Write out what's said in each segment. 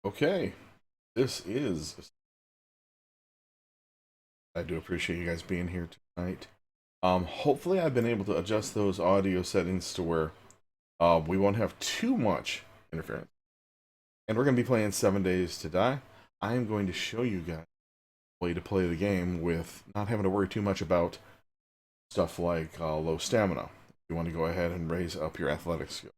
Okay, this is. I do appreciate you guys being here tonight. Hopefully, I've been able to adjust those audio settings to where we won't have too much interference. And we're going to be playing 7 Days to Die. I am going to show you guys a way to play the game with not having to worry too much about stuff like low stamina. You want to go ahead and raise up your athletic skill.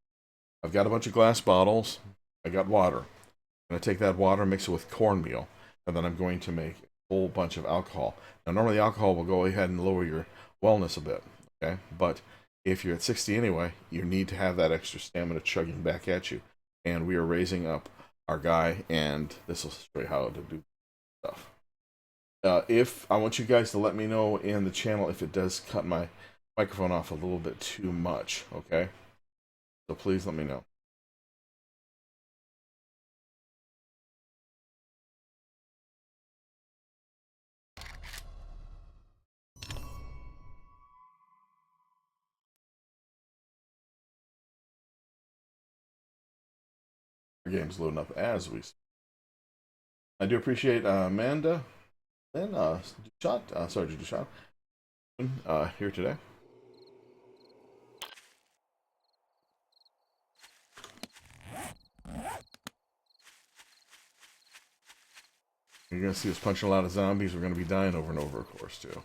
I've got a bunch of glass bottles. I got water. I'm going to take that water, mix it with cornmeal, and then I'm going to make a whole bunch of alcohol. Now, normally alcohol will go ahead and lower your wellness a bit, okay? But if you're at 60 anyway, you need to have that extra stamina chugging back at you. And we are raising up our guy, and this will show you how to do stuff. If I want you guys to let me know in the channel if it does cut my microphone off a little bit too much, okay? So please let me know. Our game's loading up as we speak. I do appreciate Amanda and Sergeant Dushot, here today. You're going to see us punching a lot of zombies. We're going to be dying over and over, of course, too.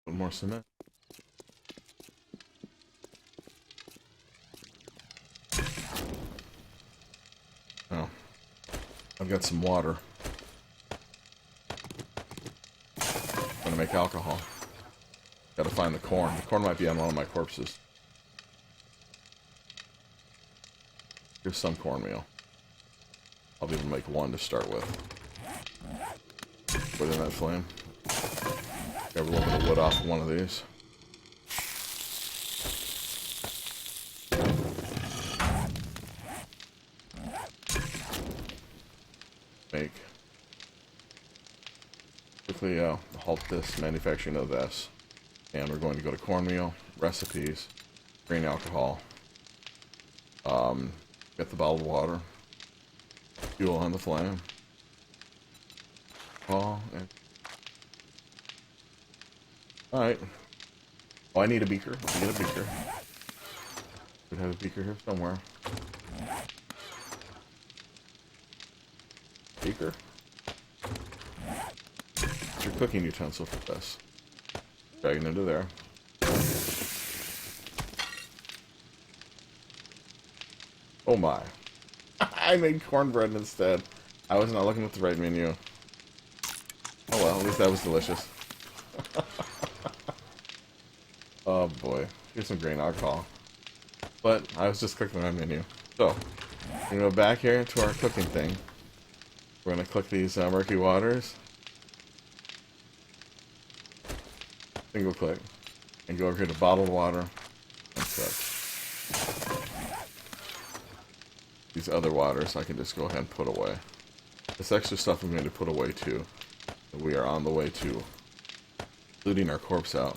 One more cement. Oh, I've got some water. I'm gonna make alcohol. Gotta find the corn. The corn might be on one of my corpses. Here's some cornmeal. I'll be able to make one to start with. Put in that flame. Grab a little bit of wood off of one of these. Make. Quickly halt this manufacturing of this. And we're going to go to cornmeal, recipes, green alcohol, get the bottled water, fuel on the flame, and alright. Oh, I need a beaker. Let me get a beaker. We have a beaker here somewhere. Beaker? What's your cooking utensil for this? Dragging into there. Oh my. I made cornbread instead. I was not looking at the right menu. Oh well, at least that was delicious. Oh boy. Here's some grain alcohol. But I was just clicking my menu. So, we're going to go back here to our cooking thing. We're going to click these murky waters. Single click. And go over here to bottled water. And such. These other waters I can just go ahead and put away. This extra stuff I'm going to put away too. We are on the way to looting our corpse out.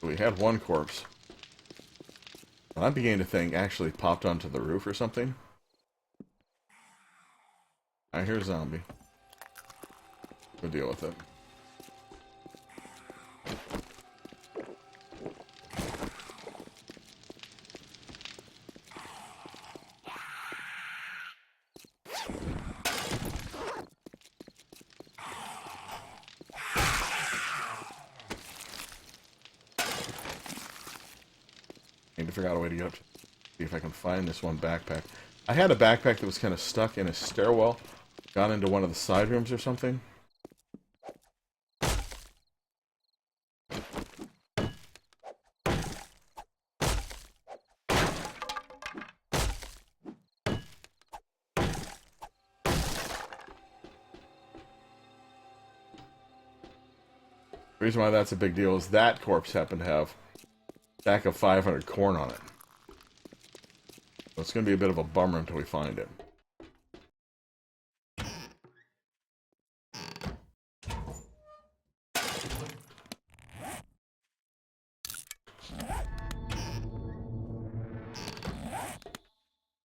We had one corpse. I'm beginning to think actually popped onto the roof or something. I hear a zombie. We'll deal with it. need to figure out a way to get up to see if I can find this one backpack. I had a backpack that was kind of stuck in a stairwell. Got into one of the side rooms or something. The reason why that's a big deal is that corpse happened to have a stack of 500 corn on it. So it's going to be a bit of a bummer until we find it.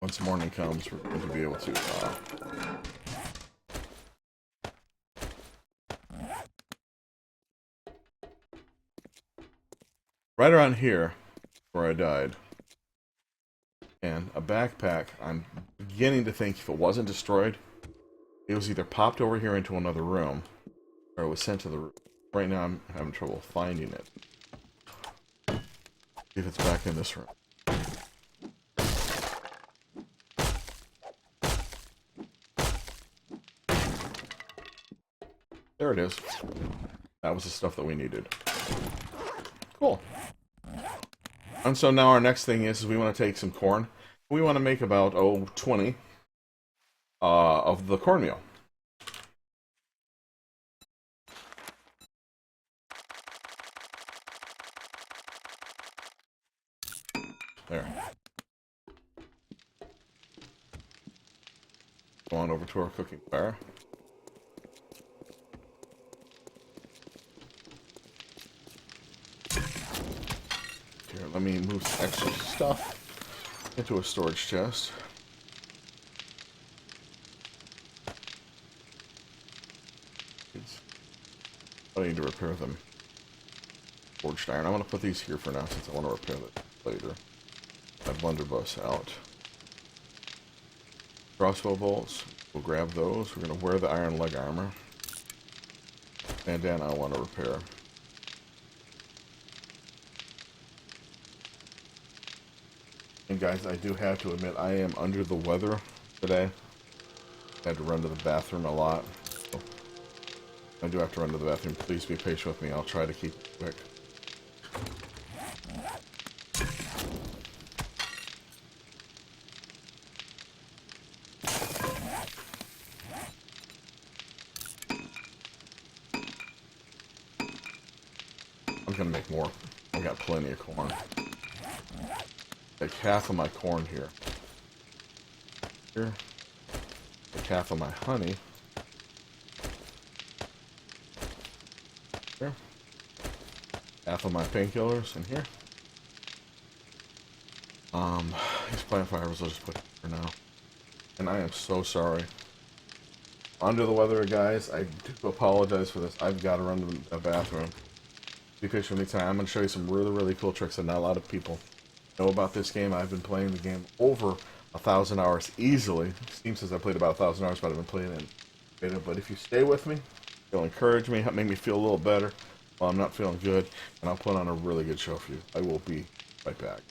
Once morning comes, we're going to be able to... right around here, where I died, and a backpack, I'm beginning to think if it wasn't destroyed, it was either popped over here into another room, or it was sent to the room. Right now I'm having trouble finding it. See if it's back in this room. There it is. That was the stuff that we needed. Cool. And so now our next thing is we want to take some corn. We want to make about, 20 of the cornmeal. There. Go on over to our cooking fire. Here, let me move some extra stuff into a storage chest. I need to repair them. Forged iron. I want to put these here for now since I want to repair it later. That blunderbuss out. Crossbow bolts. We'll grab those. We're going to wear the iron leg armor. Bandana I want to repair. And guys, I do have to admit, I am under the weather today. I had to run to the bathroom a lot. So I do have to run to the bathroom. Please be patient with me. I'll try to keep it quick. I'm gonna make more. I got plenty of corn. Take half of my corn here. Here. Take half of my honey. Here. Half of my painkillers in here. These plant fibers I'll just put for now. And I am so sorry. Under the weather, guys. I do apologize for this. I've got to run to the bathroom. Be patient with me tonight. I'm going to show you some really, really cool tricks that not a lot of people know about this game. I've been playing the game over 1,000 hours easily. Steam says I played about 1,000 hours, but I've been playing it in beta. But if you stay with me, you'll encourage me, help make me feel a little better while I'm not feeling good, and I'll put on a really good show for you. I will be right back.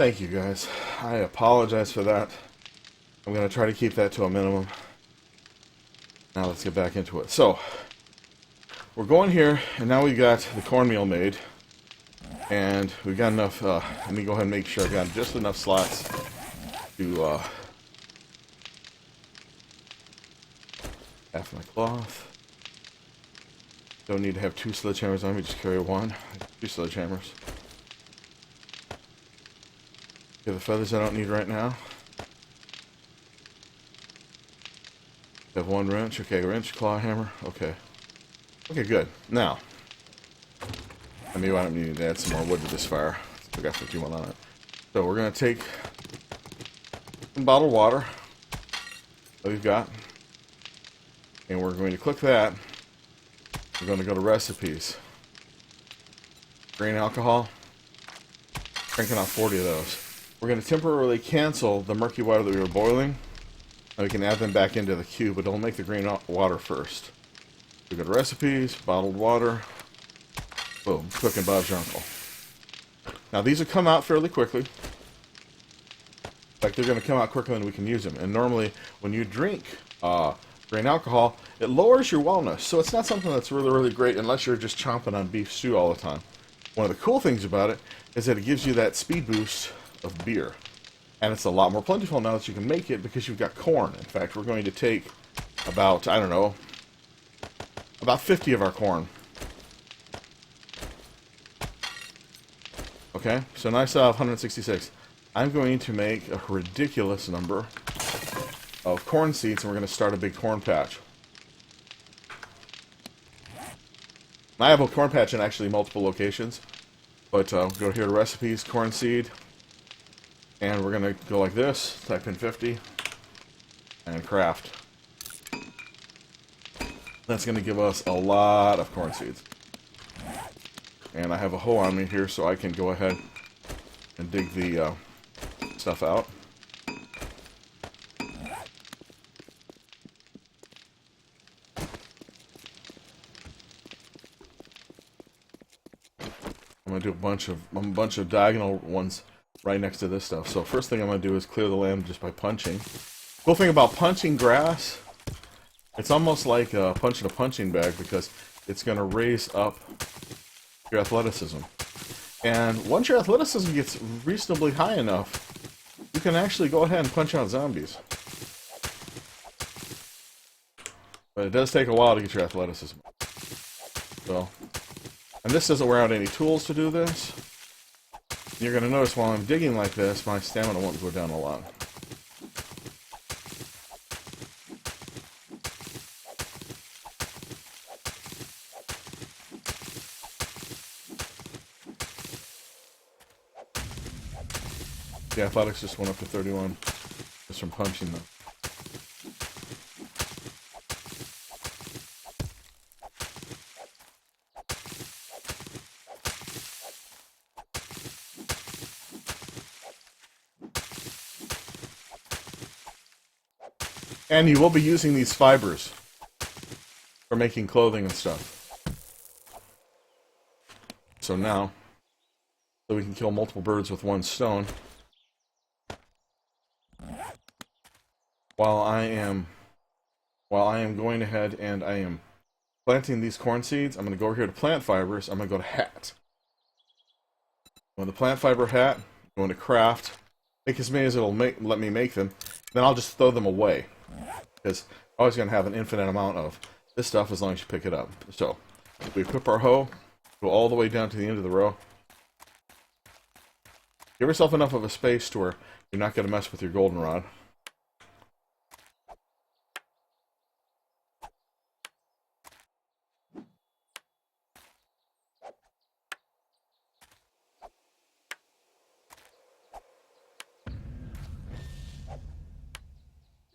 Thank you guys. I apologize for that. I'm going to try to keep that to a minimum. Now let's get back into it. So, we're going here, and now we've got the cornmeal made. And we've got enough, let me go ahead and make sure I've got just enough slots to, half my cloth. Don't need to have 2 sledgehammers on me, just carry 1. 2 sledgehammers. Okay, the feathers I don't need right now. Have 1 wrench. Okay, wrench, claw hammer. Okay. Okay, good. Now, maybe I don't need to add some more wood to this fire. I got 51 on it. So we're going to take some bottled water that we've got, and we're going to click that. We're going to go to recipes. Grain alcohol. Cranking out 40 of those. We're going to temporarily cancel the murky water that we were boiling. And we can add them back into the cube, but it'll make the grain water first. We go to recipes, bottled water. Boom, cooking Bob's your uncle. Now these will come out fairly quickly. In fact, they're going to come out quicker than we can use them. And normally, when you drink grain alcohol, it lowers your wellness. So it's not something that's really, really great unless you're just chomping on beef stew all the time. One of the cool things about it is that it gives you that speed boost of beer. And it's a lot more plentiful now that you can make it because you've got corn. In fact, we're going to take about, I don't know, about 50 of our corn. Okay, so now I still have 166. I'm going to make a ridiculous number of corn seeds, and we're going to start a big corn patch. I have a corn patch in actually multiple locations, but go here to recipes, corn seed, and we're going to go like this, type in 50, and craft. That's going to give us a lot of corn seeds. And I have a hoe on me here so I can go ahead and dig the stuff out. I'm going to do a bunch of diagonal ones right next to this stuff. So first thing I'm going to do is clear the land just by punching. Cool thing about punching grass, it's almost like punching a punching bag because it's going to raise up your athleticism. And once your athleticism gets reasonably high enough, you can actually go ahead and punch out zombies. But it does take a while to get your athleticism up. So, and this doesn't wear out any tools to do this. You're going to notice while I'm digging like this, my stamina won't go down a lot. The athletics just went up to 31 just from punching them. And you will be using these fibers for making clothing and stuff. So now, so we can kill multiple birds with one stone. While I am going ahead and I am planting these corn seeds, I'm going to go over here to plant fibers. I'm going to go to hat. Go to plant fiber hat. Go into craft. Make as many as it'll let me make them. Then I'll just throw them away. Because I'm always going to have an infinite amount of this stuff as long as you pick it up. So, we equip our hoe, go all the way down to the end of the row. Give yourself enough of a space to where you're not going to mess with your goldenrod.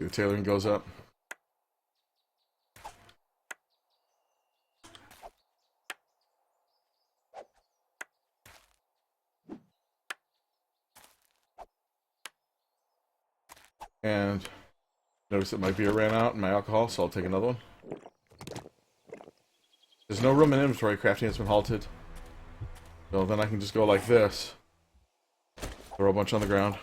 The tailoring goes up. And notice that my beer ran out and my alcohol, so I'll take another one. There's no room in inventory. Crafting has been halted. So then I can just go like this. Throw a bunch on the ground.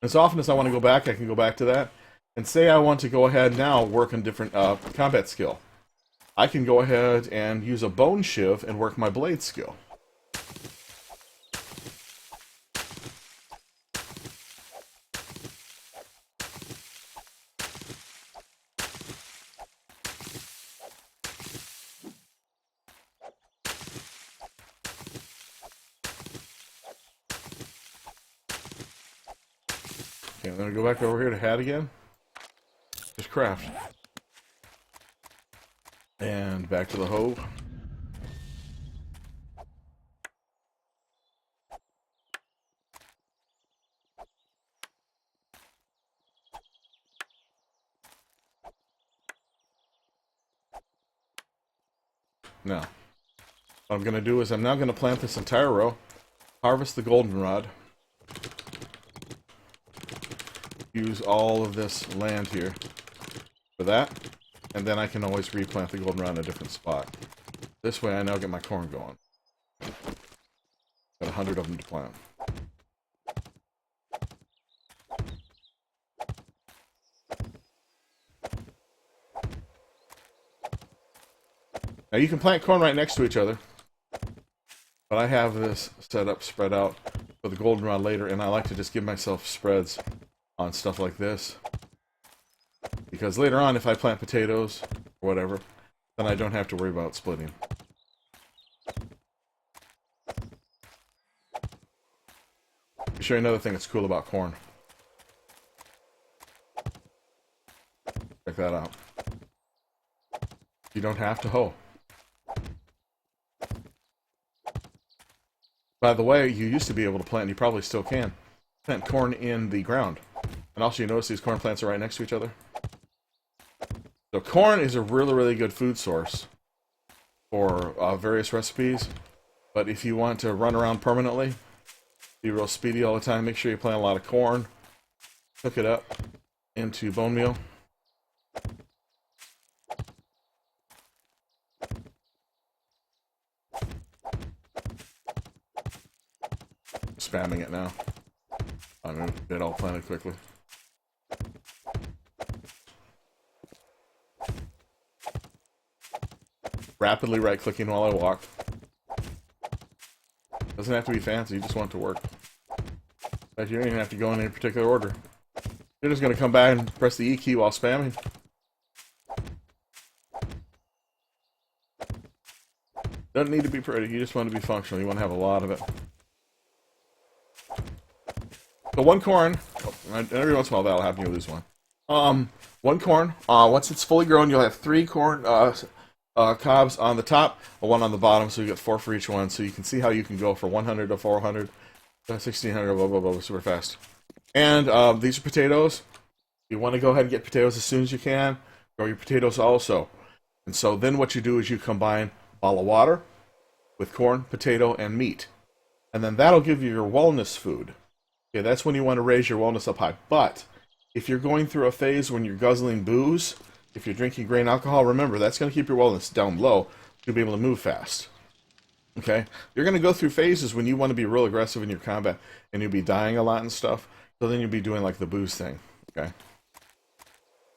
As often as I want to go back, I can go back to that. And say I want to go ahead now work on different combat skill. I can go ahead and use a bone shiv and work my blade skill. Okay, I'm going to go back over here to hat again. Just craft. And back to the hoe. Now, what I'm going to do is I'm now going to plant this entire row, harvest the goldenrod, use all of this land here for that, and then I can always replant the goldenrod in a different spot. This way I now get my corn going. Got 100 of them to plant. Now you can plant corn right next to each other, but I have this set up, spread out for the goldenrod later, and I like to just give myself spreads on stuff like this. Because later on, if I plant potatoes, or whatever, then I don't have to worry about splitting. Let me show you another thing that's cool about corn. Check that out. You don't have to hoe. By the way, you used to be able to plant, and you probably still can, plant corn in the ground. And also, you notice these corn plants are right next to each other? So corn is a really, really good food source for various recipes. But if you want to run around permanently, be real speedy all the time, make sure you plant a lot of corn, cook it up into bone meal. Spamming it now. I'm going to get it all planted quickly. Rapidly right-clicking while I walk. Doesn't have to be fancy, you just want it to work. In fact, you don't even have to go in any particular order. You're just going to come back and press the E key while spamming. Doesn't need to be pretty, you just want to be functional. You want to have a lot of it. So one corn, every once in a while that'll happen, you lose one. One corn, once it's fully grown, you'll have 3 corn cobs on the top, one on the bottom, so you get 4 for each one. So you can see how you can go from 100 to 400, 1600, blah, blah, blah, super fast. And these are potatoes. You want to go ahead and get potatoes as soon as you can. Grow your potatoes also. And so then what you do is you combine a bottle of water with corn, potato, and meat. And then that'll give you your wellness food. Okay, that's when you want to raise your wellness up high. But if you're going through a phase when you're guzzling booze, if you're drinking grain alcohol, remember, that's going to keep your wellness down low. You'll be able to move fast. Okay? You're going to go through phases when you want to be real aggressive in your combat, and you'll be dying a lot and stuff. So then you'll be doing like the booze thing. Okay?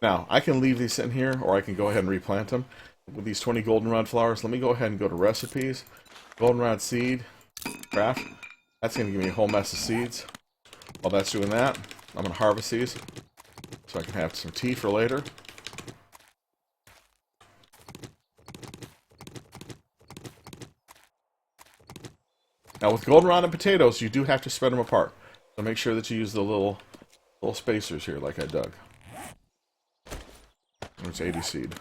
Now, I can leave these sitting here, or I can go ahead and replant them. With these 20 goldenrod flowers, let me go ahead and go to recipes. Goldenrod seed, craft. That's going to give me a whole mess of seeds. While that's doing that, I'm going to harvest these so I can have some tea for later. Now with goldenrod and potatoes, you do have to spread them apart. So make sure that you use the little spacers here like I dug. It's 80 seed.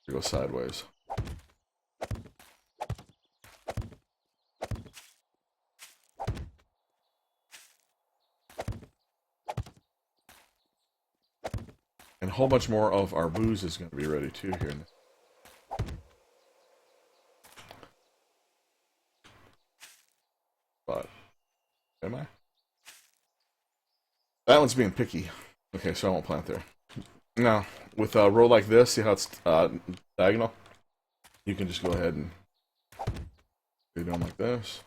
Go sideways. And a whole bunch more of our booze is going to be ready too here. But, am I? That one's being picky. Okay, so I won't plant there. Now, with a row like this, see how it's diagonal? You can just go ahead and do them like this.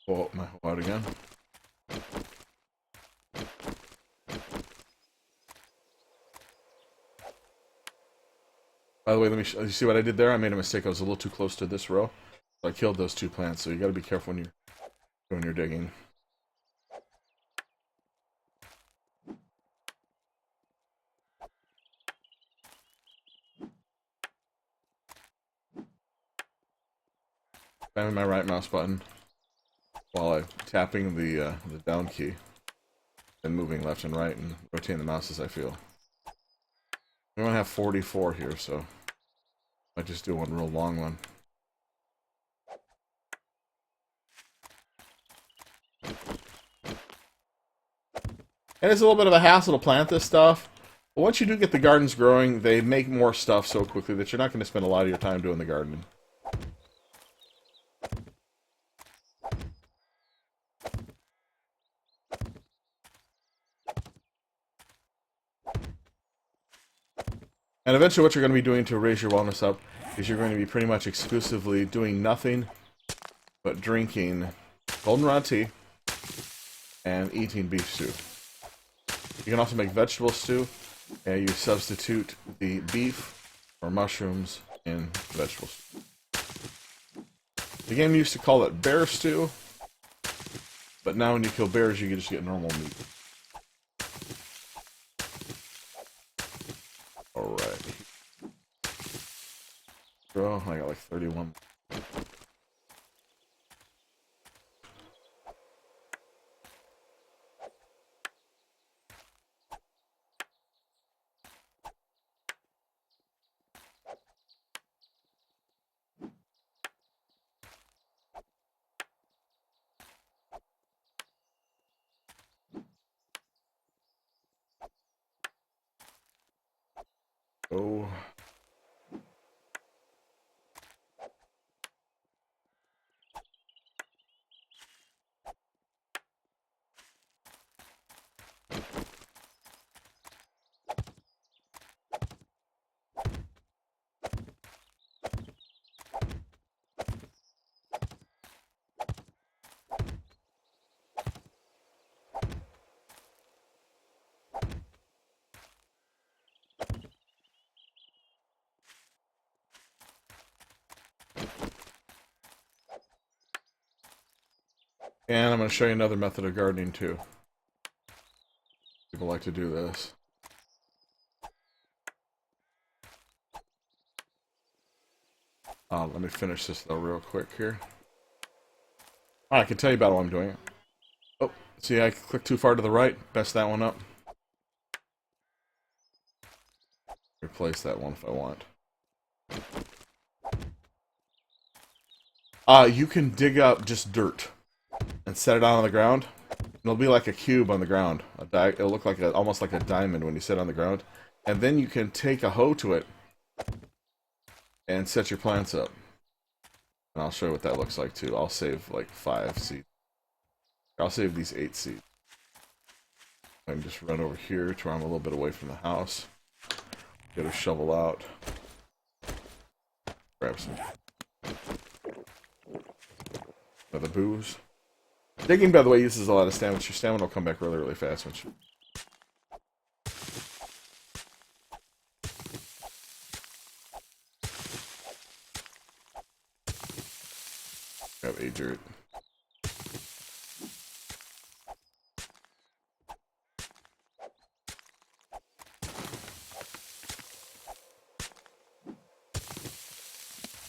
Pull my hoe out again. By the way, let me you see what I did there? I made a mistake. I was a little too close to this row. So I killed those two plants, so you gotta be careful when you're digging. Spamming my right mouse button while I'm tapping the down key and moving left and right and rotating the mouse as I feel. We only have 44 here, so I just do one real long one. And it's a little bit of a hassle to plant this stuff. But once you do get the gardens growing, they make more stuff so quickly that you're not going to spend a lot of your time doing the gardening. And eventually what you're going to be doing to raise your wellness up is you're going to be pretty much exclusively doing nothing but drinking goldenrod tea and eating beef stew. You can also make vegetable stew, and you substitute the beef or mushrooms in vegetable stew. The game used to call it bear stew, but now when you kill bears, you can just get normal meat. Alright. Oh, I got like 31. Oh. And I'm going to show you another method of gardening too. People like to do this. Let me finish this though real quick here. I can tell you about while I'm doing it. Oh, see, I clicked too far to the right. Best that one up. Replace that one if I want. You can dig up just dirt and set it out on the ground. It'll be like a cube on the ground. It'll look like almost like a diamond when you sit on the ground. And then you can take a hoe to it and set your plants up. And I'll show you what that looks like too. I'll save like 5 seeds. I'll save these 8 seeds. I can just run over here to where I'm a little bit away from the house. Get a shovel out. Grab some of the booze. Digging, by the way, uses a lot of stamina. Your stamina will come back really, really fast once you... Grab a dirt.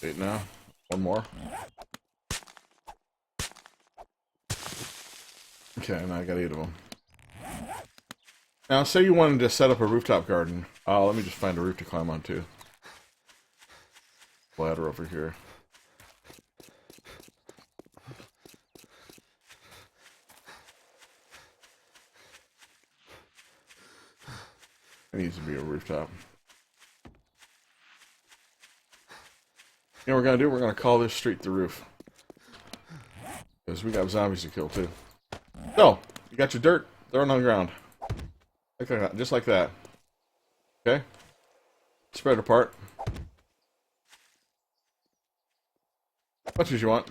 Wait, now. One more. Okay, now I got 8 of them. Now, say you wanted to set up a rooftop garden. Let me just find a roof to climb onto. Ladder over here. It needs to be a rooftop. You know what we're gonna do? We're gonna call this street the roof. Because we got zombies to kill too. So, you got your dirt, throw it on the ground. Like that, just like that. Okay? Spread apart. Much as you want.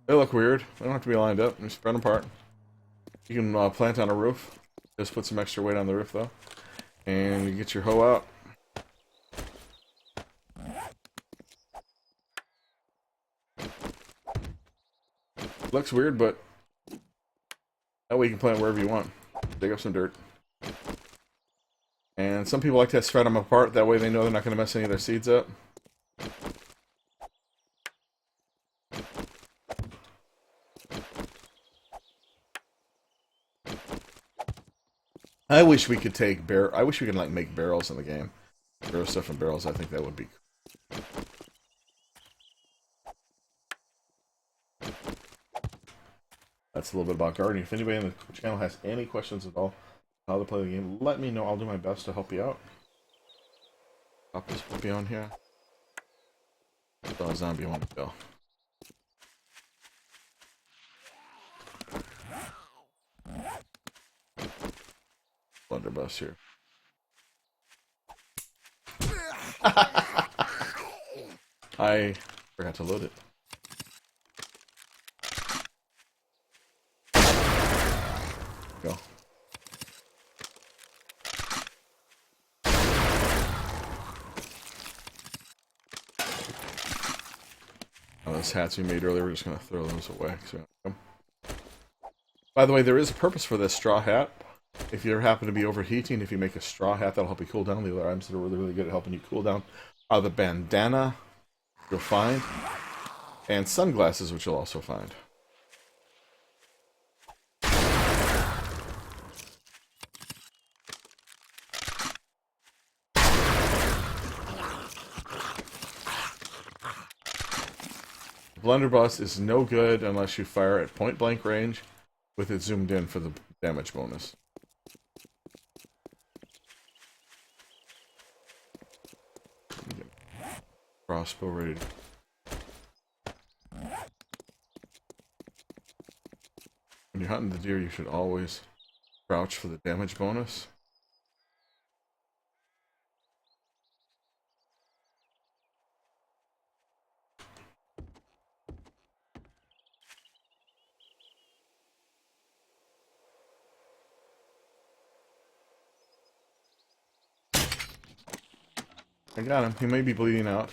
They look weird. They don't have to be lined up. Just spread them apart. You can plant on a roof. Just put some extra weight on the roof though. And you get your hoe out. Looks weird, but that way you can plant wherever you want. Dig up some dirt. And some people like to spread them apart. That way they know they're not going to mess any of their seeds up. I wish we could take I wish we could like make barrels in the game. Throw stuff in barrels. I think that would be cool. That's a little bit about gardening. If anybody in the channel has any questions at all how to play the game, let me know. I'll do my best to help you out. Pop this puppy on here. Oh, zombie want to go. Blunderbuss here. I forgot to load it. Go. Oh, those hats we made earlier, we're just going to throw those away. So, by the way, there is a purpose for this straw hat. If you happen to be overheating, if you make a straw hat, that'll help you cool down. The other items that are really, really good at helping you cool down are the bandana, you'll find, and sunglasses, which you'll also find. The blunderbuss is no good unless you fire at point blank range with it zoomed in for the damage bonus. Crossbow ready. When you're hunting the deer, you should always crouch for the damage bonus. I got him. He may be bleeding out.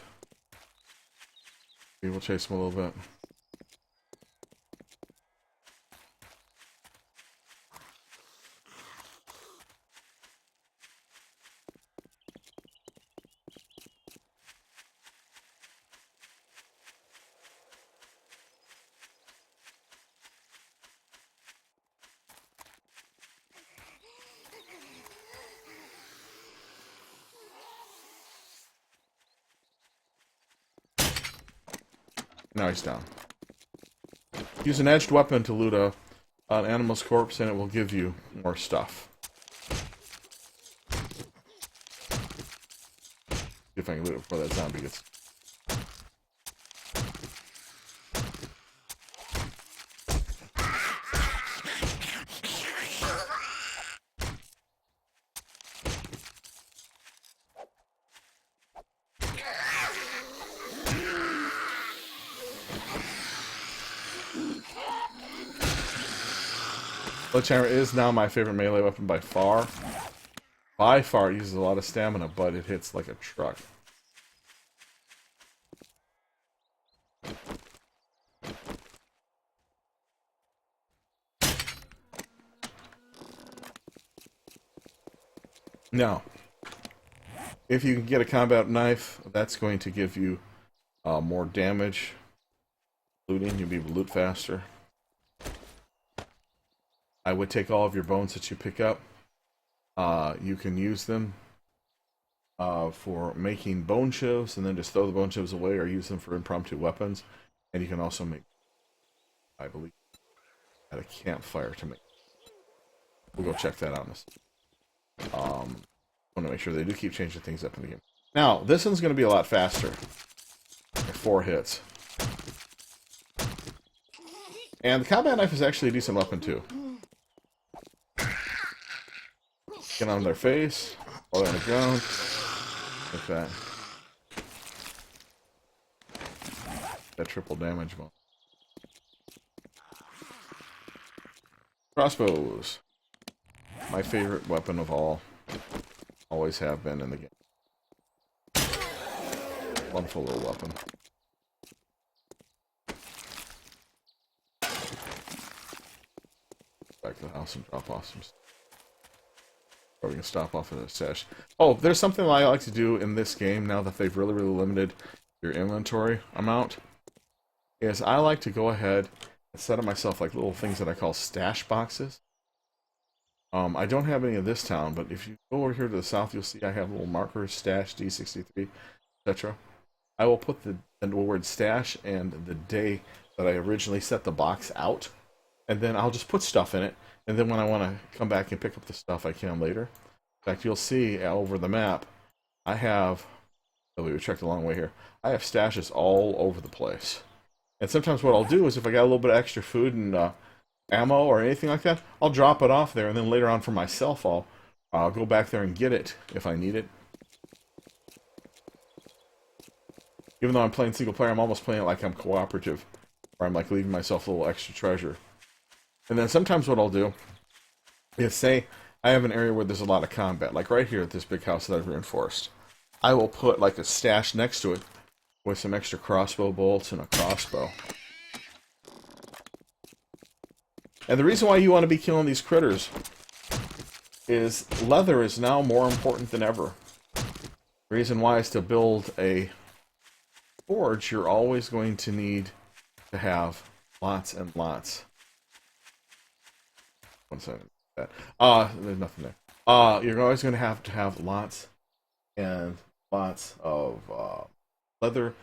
We'll chase him a little bit. Now he's down. Use an edged weapon to loot an animal's corpse and it will give you more stuff. See if I can loot it before that zombie gets... Sledgehammer is now my favorite melee weapon by far. By far, it uses a lot of stamina, but it hits like a truck. Now, if you can get a combat knife, that's going to give you more damage. Looting, you'll be able to loot faster. I would take all of your bones that you pick up. You can use them for making bone chips, and then just throw the bone chips away, or use them for impromptu weapons. And you can also make, I believe, at a campfire to make. We'll go check that out in a second. I want to make sure they do keep changing things up in the game. Now, this one's going to be a lot faster. 4 hits. And the combat knife is actually a decent weapon, too. Get on their face, while they're on the ground. Like that. That triple damage bonus. Crossbows. My favorite weapon of all. Always have been in the game. Wonderful little weapon. Back to the house and drop off some stuff. Or we can stop off at a stash. Oh, there's something I like to do in this game now that they've really, really limited your inventory amount. Is I like to go ahead and set up myself like little things that I call stash boxes. I don't have any of this town, but if you go over here to the south, you'll see I have little markers, stash, D63, etc. I will put the word stash and the day that I originally set the box out, and then I'll just put stuff in it, and then when I want to come back and pick up the stuff, I can later. In fact, you'll see over the map, I have, oh, we checked a long way here, I have stashes all over the place. And sometimes what I'll do is if I got a little bit of extra food and ammo or anything like that, I'll drop it off there, and then later on for myself, I'll go back there and get it if I need it. Even though I'm playing single player, I'm almost playing it like I'm cooperative, where I'm like leaving myself a little extra treasure. And then sometimes what I'll do is say I have an area where there's a lot of combat, like right here at this big house that I've reinforced. I will put like a stash next to it with some extra crossbow bolts and a crossbow. And the reason why you want to be killing these critters is leather is now more important than ever. The reason why is to build a forge, you're always going to need to have lots and lots. One second. There's nothing there. You're always going to have lots and lots of leather.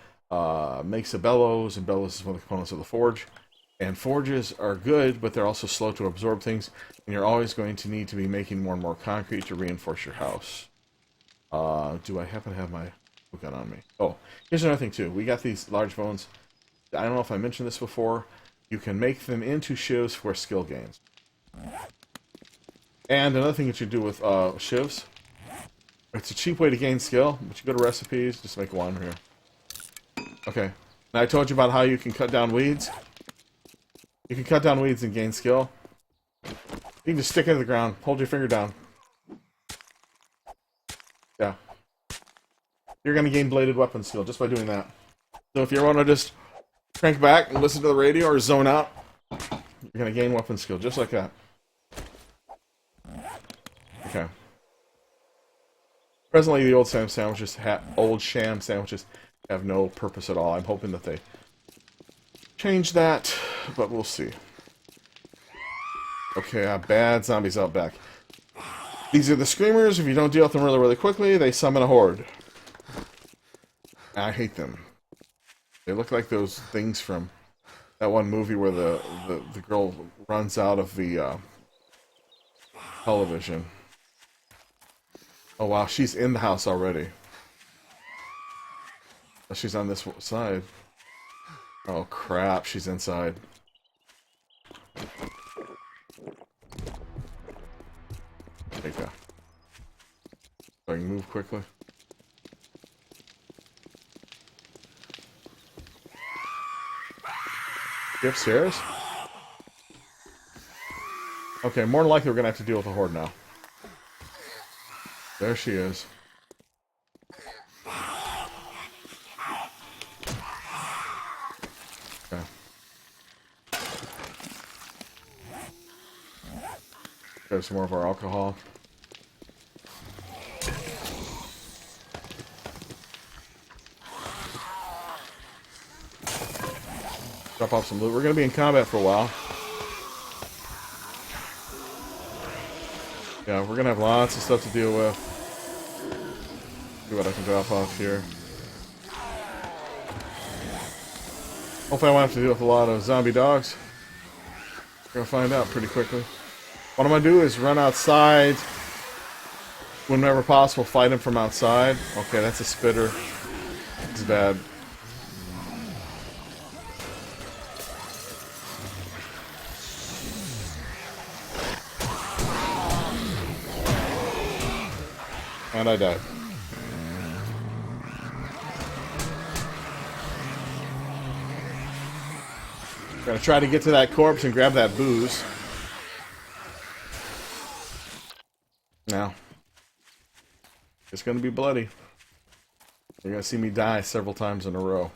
Makes a bellows, and bellows is one of the components of the forge. And forges are good, but they're also slow to absorb things, and you're always going to need to be making more and more concrete to reinforce your house. Do I happen to have my gun on me? Oh, here's another thing too. We got these large bones. I don't know if I mentioned this before. You can make them into shivs for skill gains. And another thing that you do with shivs, it's a cheap way to gain skill, but you go to recipes, just make one here. Okay. Now I told you about how you can cut down weeds. You can cut down weeds and gain skill. You can just stick it to the ground, hold your finger down. Yeah. You're going to gain bladed weapon skill just by doing that. So if you want to just crank back and listen to the radio or zone out, you're going to gain weapon skill just like that. Okay. Presently, the old sham sandwiches have no purpose at all. I'm hoping that they change that, but we'll see. Okay, bad zombies out back. These are the screamers. If you don't deal with them really, really quickly, they summon a horde. I hate them. They look like those things from that one movie where the girl runs out of the television. Oh wow, she's in the house already. Oh, she's on this side. Oh crap, she's inside. Take that. So I can move quickly. You upstairs? Okay, more than likely we're gonna have to deal with a horde now. There she is. Okay. Grab some more of our alcohol. Drop off some loot. We're going to be in combat for a while. Yeah, we're going to have lots of stuff to deal with. See what I can drop off here. Hopefully I won't have to deal with a lot of zombie dogs. We're gonna find out pretty quickly. What I'm gonna do is run outside whenever possible, fight him from outside. Okay, that's a spitter. It's bad. And I died. Gonna try to get to that corpse and grab that booze. Now, it's gonna be bloody. You're gonna see me die several times in a row.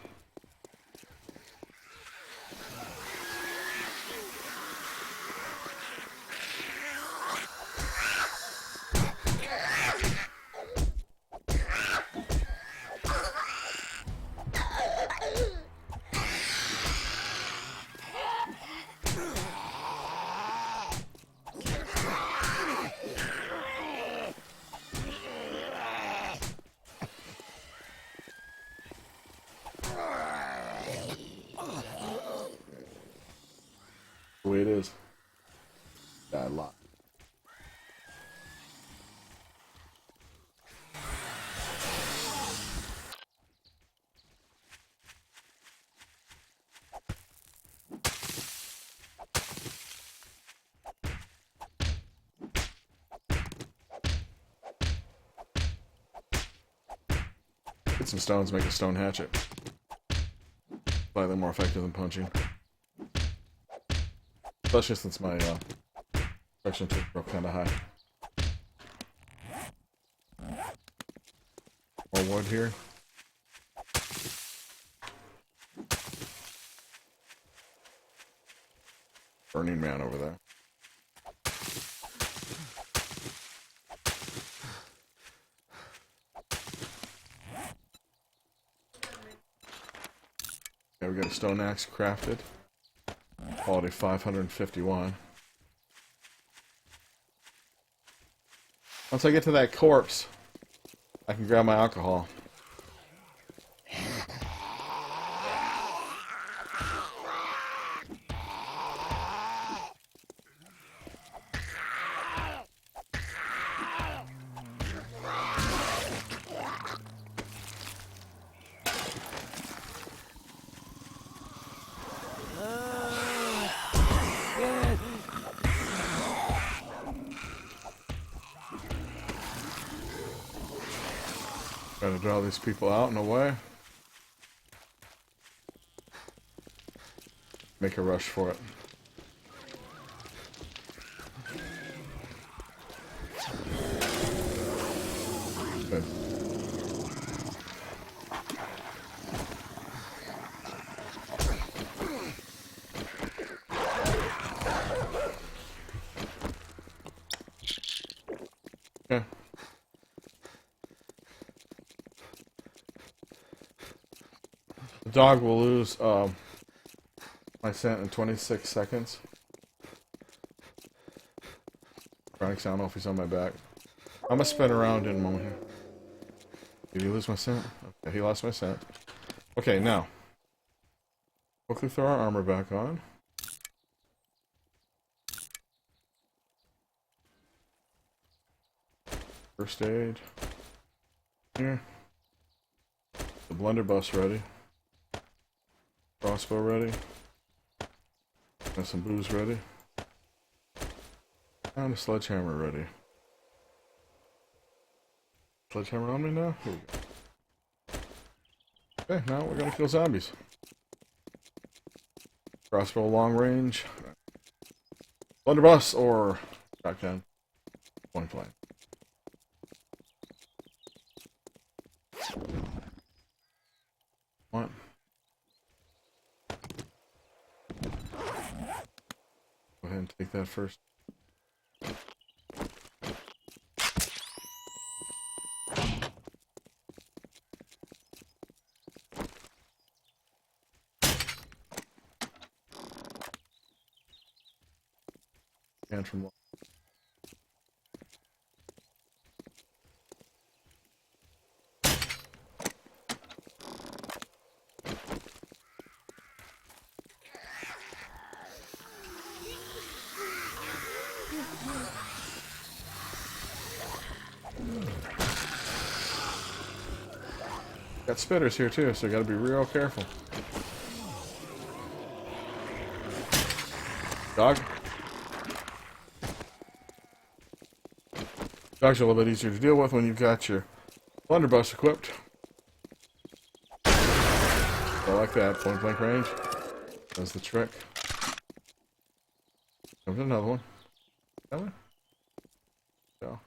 The way it is. Die a lot. Get some stones, make a stone hatchet. Slightly more effective than punching. Especially since my section took up kind of high. More wood here. Burning Man over there. Okay, we got a stone axe crafted. Quality 551. Once I get to that corpse, I can grab my alcohol. Gotta draw these people out and away. Make a rush for it. Good. Okay. The dog will lose my scent in 26 seconds. Chronic, I don't know if he's on my back. I'm gonna spin around in a moment here. Did he lose my scent? Okay, he lost my scent. Okay, now. Quickly throw our armor back on. First aid. Here. The blunderbuss ready. Crossbow ready. Got some booze ready. And a sledgehammer ready. Sledgehammer on me now? Here we go. Okay, now we're gonna kill zombies. Crossbow long range. Blunderbuss or shotgun. Point blank. What? Go ahead and take that first. And from got spitters here too, so you gotta be real careful. Dog. Dogs are a little bit easier to deal with when you've got your blunderbuss equipped. I like that. Point blank range. Does the trick. Comes another one. That one? Go.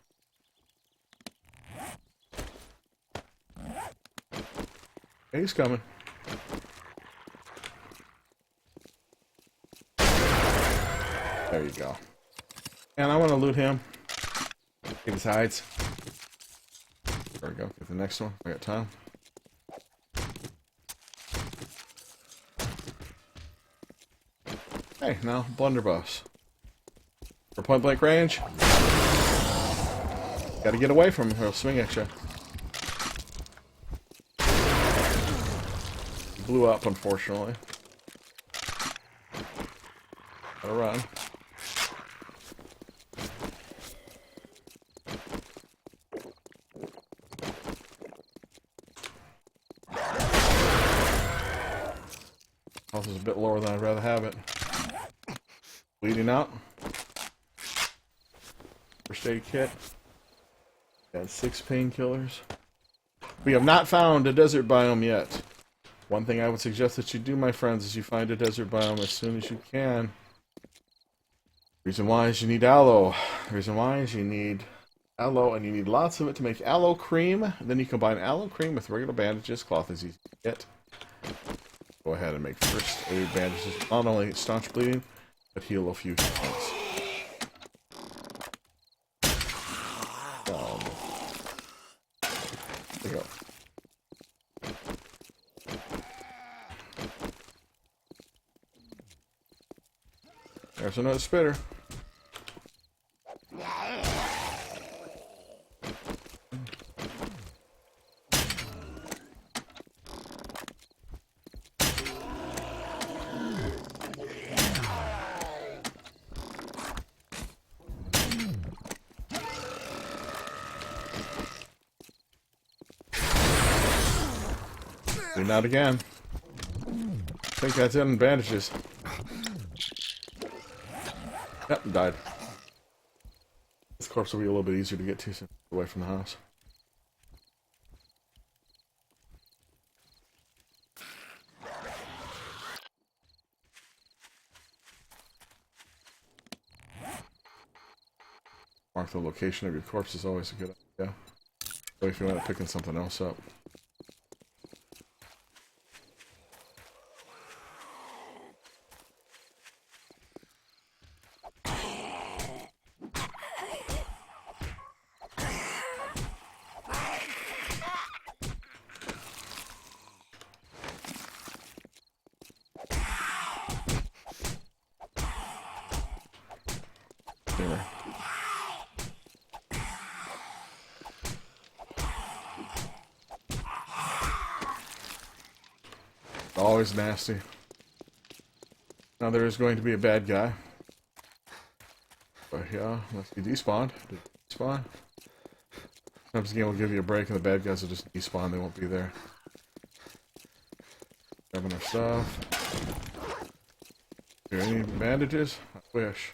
Hey, he's coming. There you go. And I want to loot him. Get his hides. There we go. Get the next one. I got time. Hey, now blunderbuss. For point blank range. Gotta get away from him or he'll swing at you. He blew up, unfortunately. Gotta run. Health is a bit lower than I'd rather have it. Bleeding out. First aid kit. Got 6 painkillers. We have not found a desert biome yet. One thing I would suggest that you do, my friends, is you find a desert biome as soon as you can. Reason why is you need aloe. Reason why is you need aloe, and you need lots of it to make aloe cream. Then you combine aloe cream with regular bandages. Cloth is easy to get. Go ahead and make first aid bandages. Not only staunch bleeding, but heal a few points. There you go. There's another spitter. Not again. I think that's it in bandages. Yep, died. This corpse will be a little bit easier to get to since it's away from the house. Mark the location of your corpse is always a good idea. So if you end up picking something else up. Anyway. Always nasty. Now there is going to be a bad guy. But yeah, unless he despawned. Did he despawn? Sometimes the game will give you a break and the bad guys will just despawn, they won't be there. Grabbing our stuff. Do you need bandages? I wish.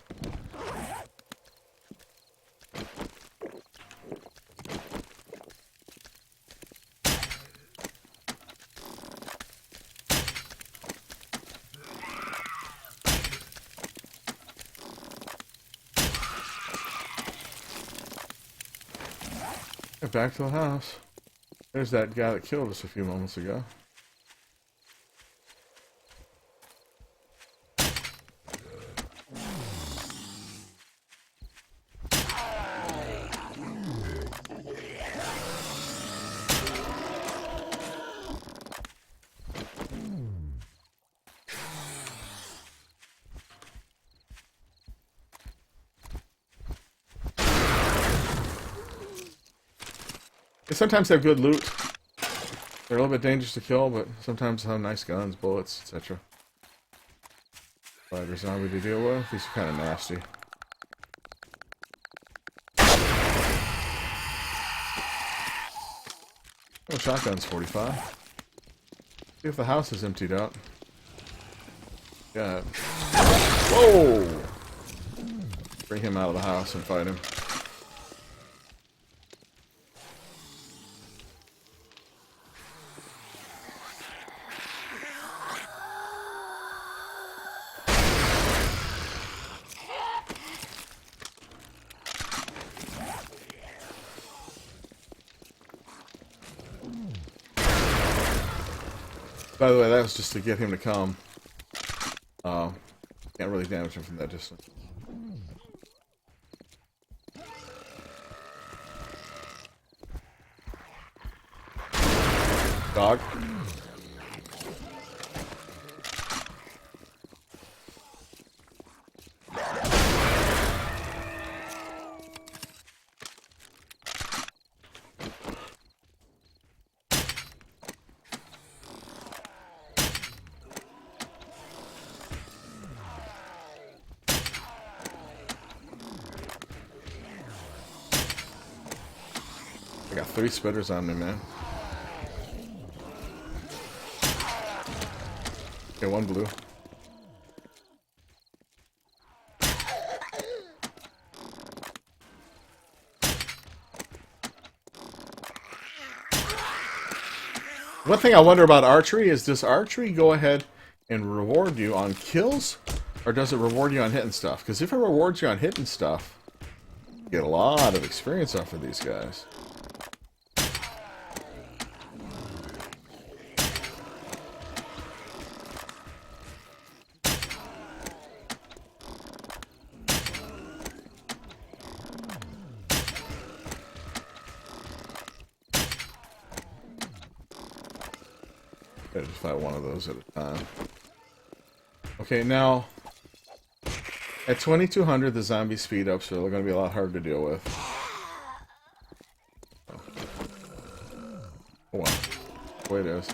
Back to the house. There's that guy that killed us a few moments ago. They sometimes have good loot. They're a little bit dangerous to kill, but sometimes have nice guns, bullets, etc. Spider zombie to deal with. These are kind of nasty. Oh, shotgun's 45. See if the house is emptied out. Yeah. Whoa! Bring him out of the house and fight him. By the way, that was just to get him to come. Can't really damage him from that distance. Dog. I got 3 spitters on me, man. Okay, 1 blue. One thing I wonder about archery is, does archery go ahead and reward you on kills? Or does it reward you on hitting stuff? Because if it rewards you on hitting stuff, you get a lot of experience off of these guys. I just fight one of those at a time. Okay, now at 2200 the zombies speed up, so they're going to be a lot harder to deal with. Oh, wow. The way it is.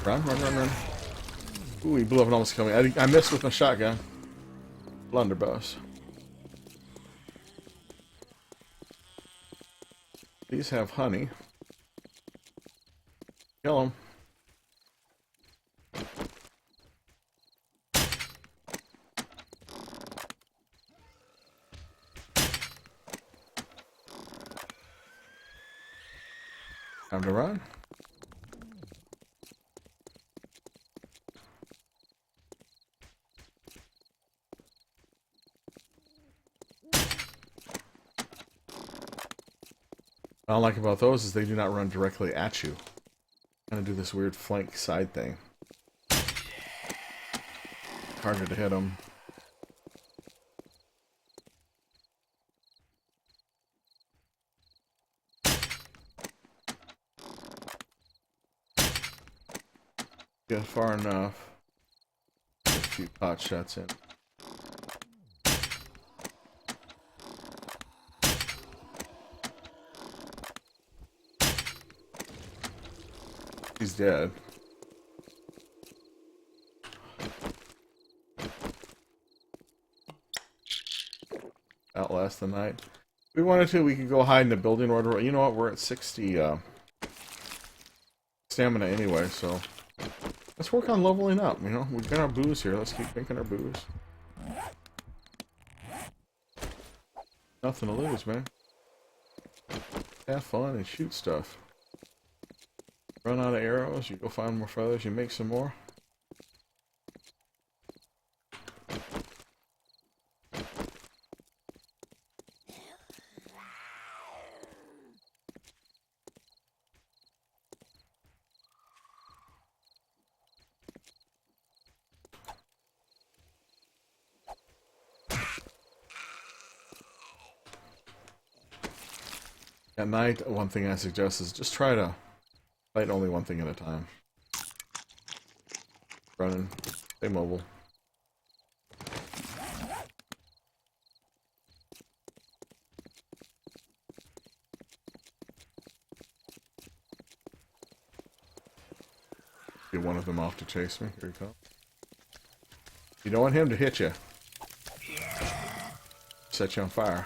Run, run, run, run. Ooh, he blew up and almost killed me. I missed with my shotgun. Blunderbuss. These have honey. Kill them. Time to run. What I don't like about those is they do not run directly at you. Kind of do this weird flank side thing. Harder to hit them. Get far enough. Get a few pot shots in. He's dead. Outlast the night. If we wanted to, we could go hide in the building order. You know what? We're at 60 stamina anyway, so let's work on leveling up. You know, we've got our booze here. Let's keep drinking our booze. Nothing to lose, man. Have fun and shoot stuff. Run out of arrows, you go find more feathers, you make some more. At night, one thing I suggest is just try to fight only one thing at a time. Running. Stay mobile. Get one of them off to chase me. Here you go. You don't want him to hit you. Set you on fire.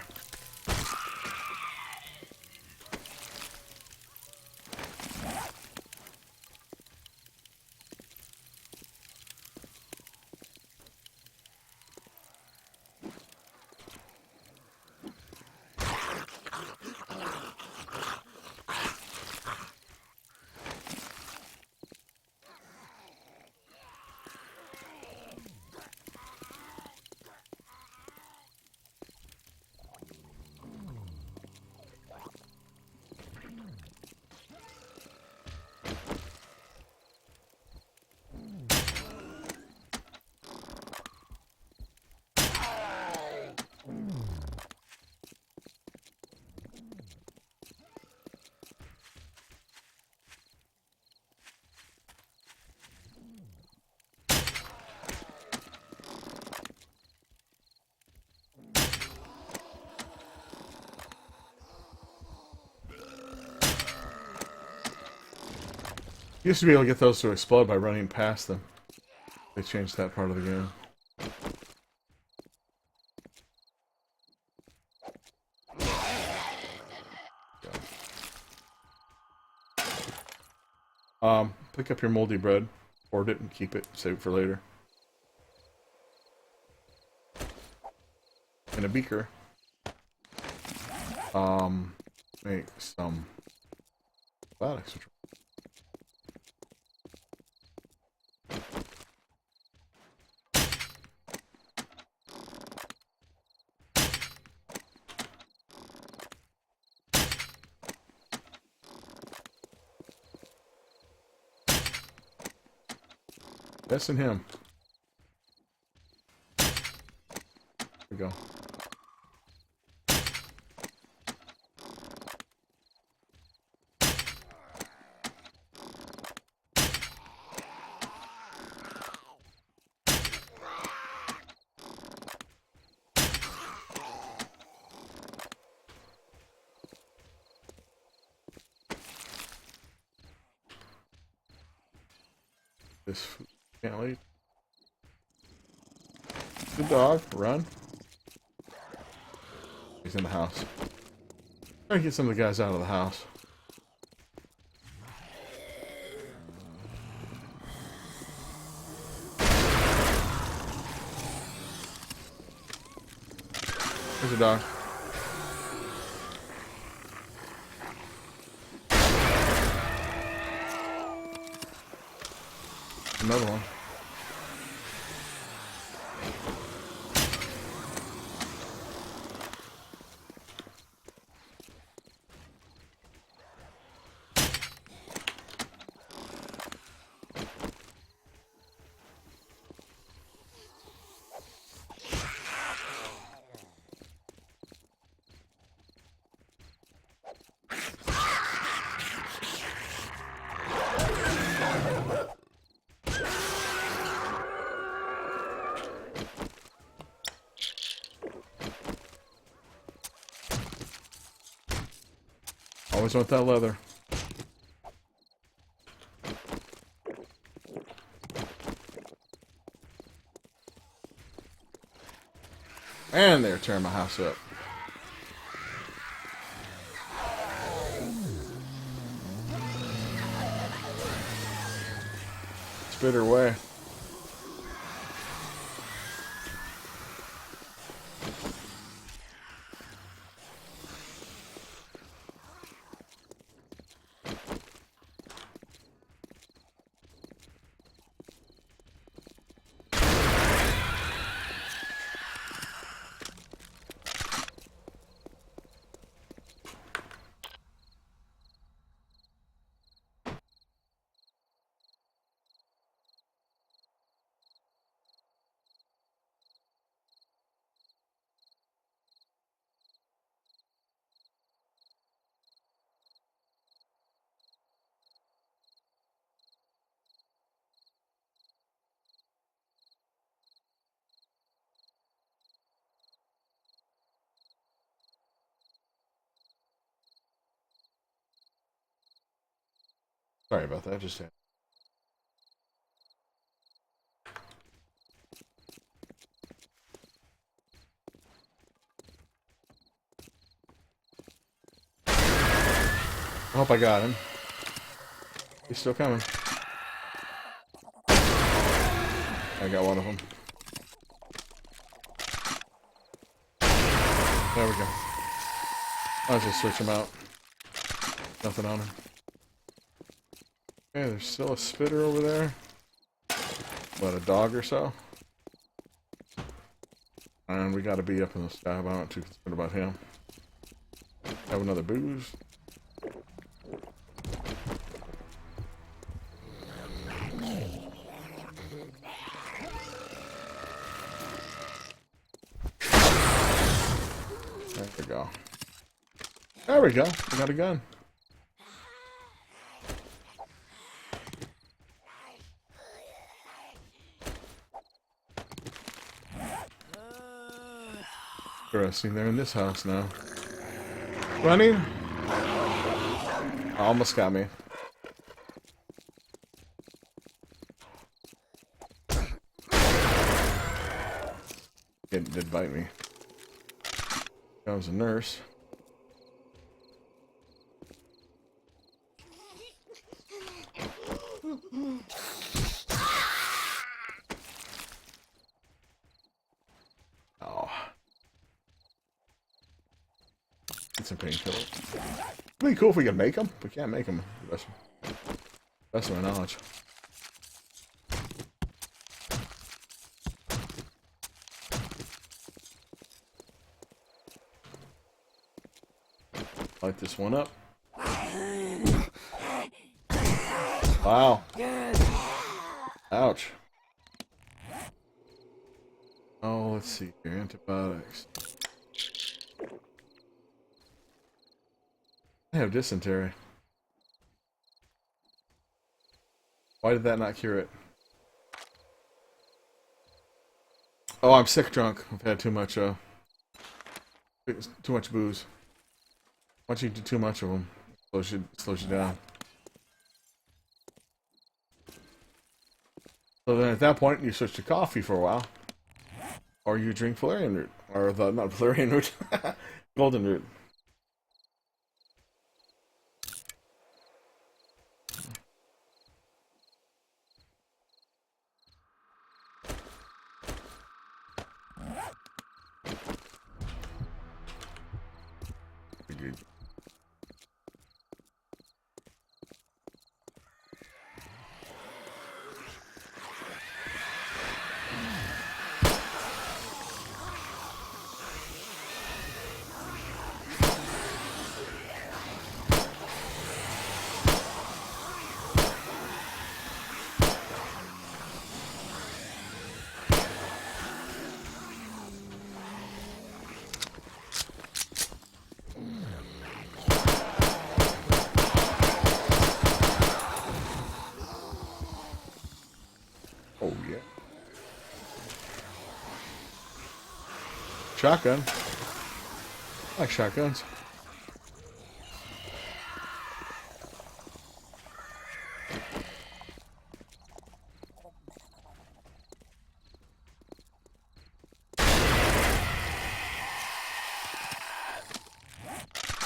You used to be able to get those to explode by running past them. They changed that part of the game. Pick up your moldy bread, hoard it, and keep it. Save it for later. In a beaker. Make some antibiotics. That's in him. There we go. This can't wait. Good dog, run. He's in the house. Try to get some of the guys out of the house. There's a dog. Another one. Always want that leather. And they're tearing my house up. Spit her away. Sorry about that. Just I hope I got him. He's still coming. I got one of them. There we go. I'll just switch him out. Nothing on him. Okay, there's still a spitter over there. About a dog or so. And we gotta be up in the sky, but I'm not too concerned about him. Have another booze. There we go. There we go. We got a gun. Interesting. They're in this house now. Running? Almost got me. It did bite me. That was a nurse. Oh. Get some painkillers. It'd be cool if we could make them. We can't make them. Best of my knowledge. Light this one up. Wow. Ouch. Oh, let's see here. Antibiotics. I have dysentery. Why did that not cure it? Oh, I'm sick drunk. I've had too much booze. Once you do too much of them, it slows you down. So then at that point, you switch to coffee for a while. Or you drink valerian root. Or not valerian root. Golden root. Oh, yeah. Shotgun. I like shotguns.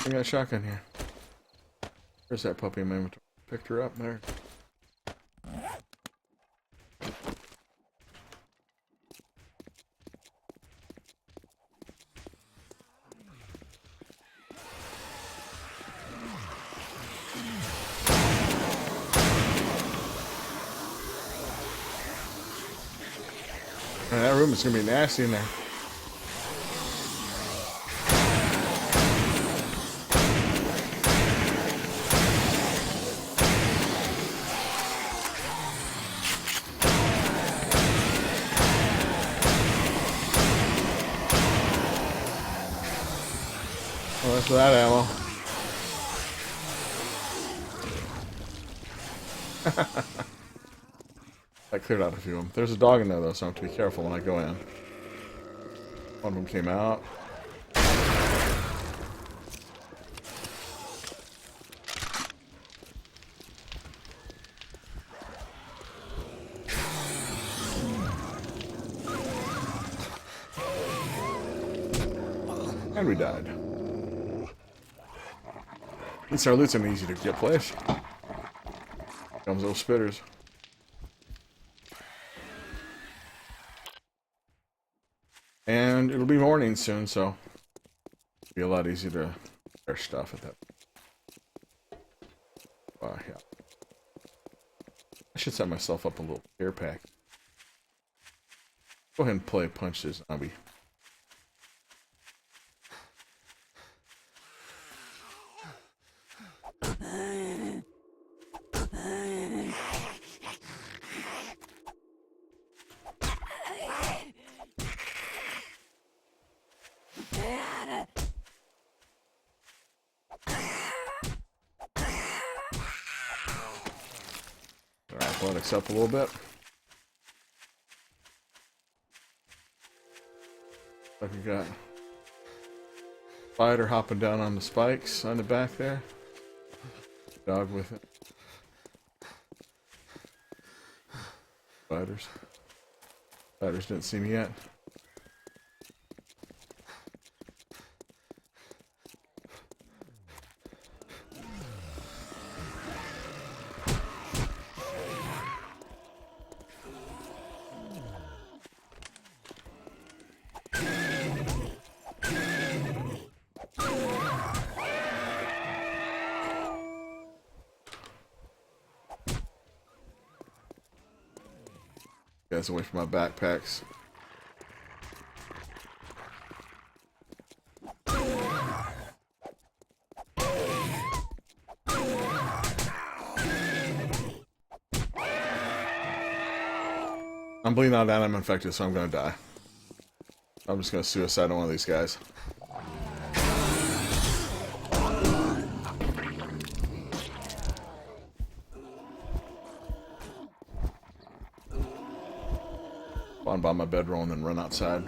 I got a shotgun here. Where's that puppy in my inventory? Picked her up there. Man, that room is gonna be nasty in there. Oh, that's for that ammo. I cleared out a few of them. There's a dog in there though, so I have to be careful when I go in. One of them came out. And we died. Since our loot's an easy to get place. Comes those spitters. And it'll be morning soon, so it'll be a lot easier to repair stuff at that. Yeah. I should set myself up a little care pack. Go ahead and punch this zombie. Athletics up a little bit. Like we got spider hopping down on the spikes on the back there. Dog with it. Spiders. Spiders didn't see me yet. Guys, away from my backpacks. I'm bleeding out and I'm infected, so I'm gonna die. I'm just gonna suicide on one of these guys. Spawn by my bedroll and then run outside.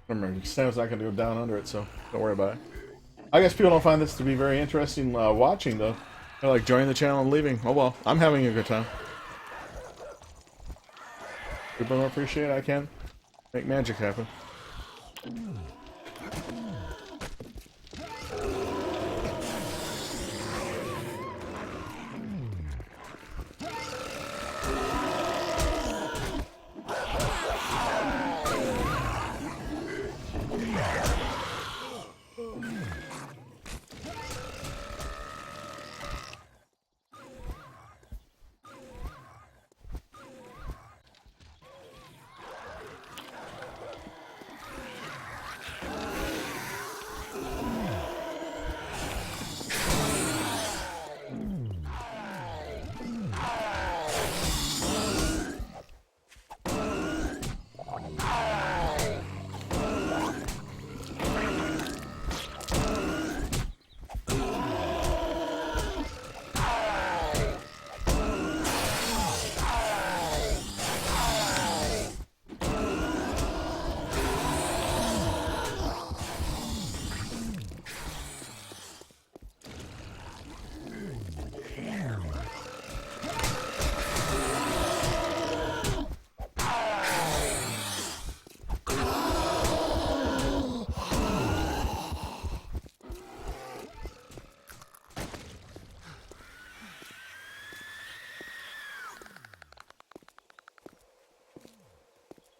Remember, Sam's not going to go down under it, so don't worry about it. I guess people don't find this to be very interesting watching, though. They're like joining the channel and leaving. Oh well, I'm having a good time. People don't appreciate it, I can make magic happen.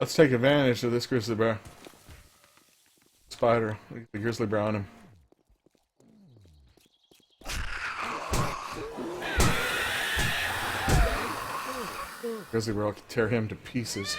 Let's take advantage of this grizzly bear. Spider. The grizzly bear on him. Grizzly bear will tear him to pieces.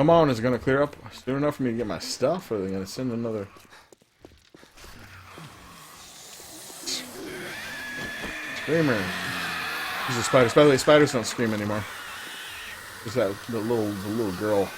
Come on, is it gonna clear up soon enough for me to get my stuff, or are they gonna send another screamer? These are spiders. By the way, spiders don't scream anymore. Just that the little girl.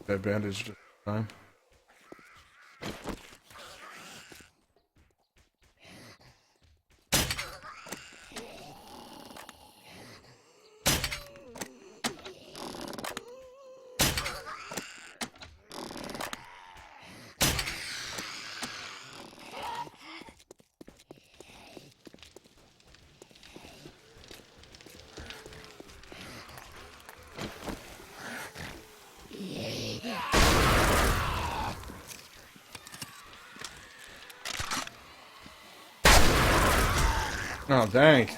That bandage just time. Oh, dang.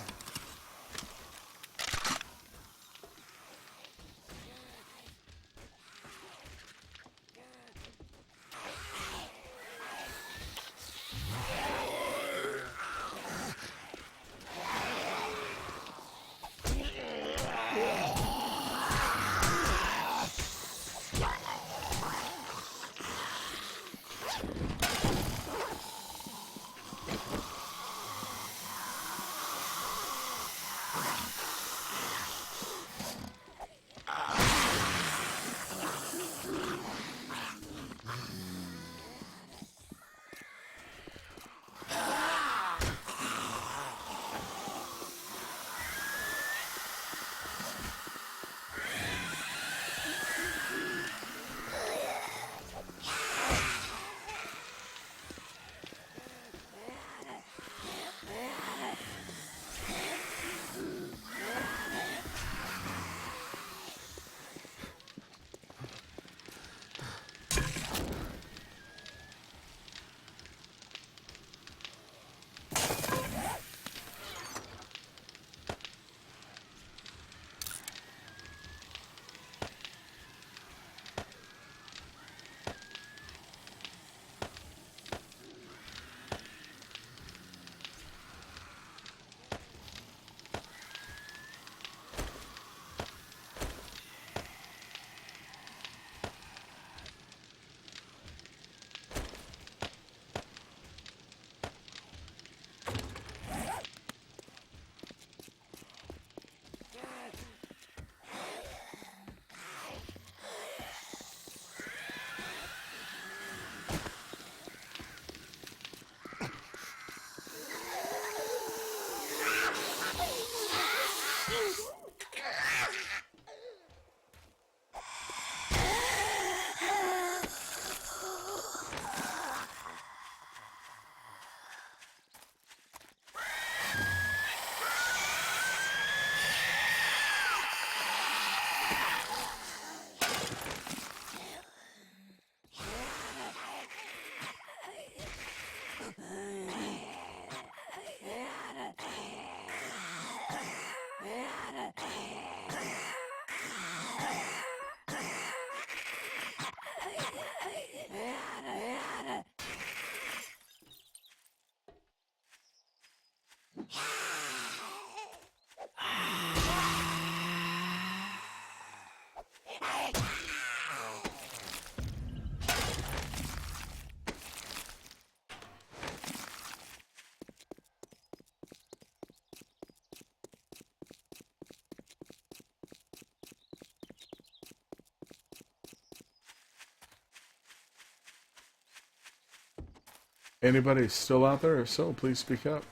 Anybody still out there? If so, please speak up.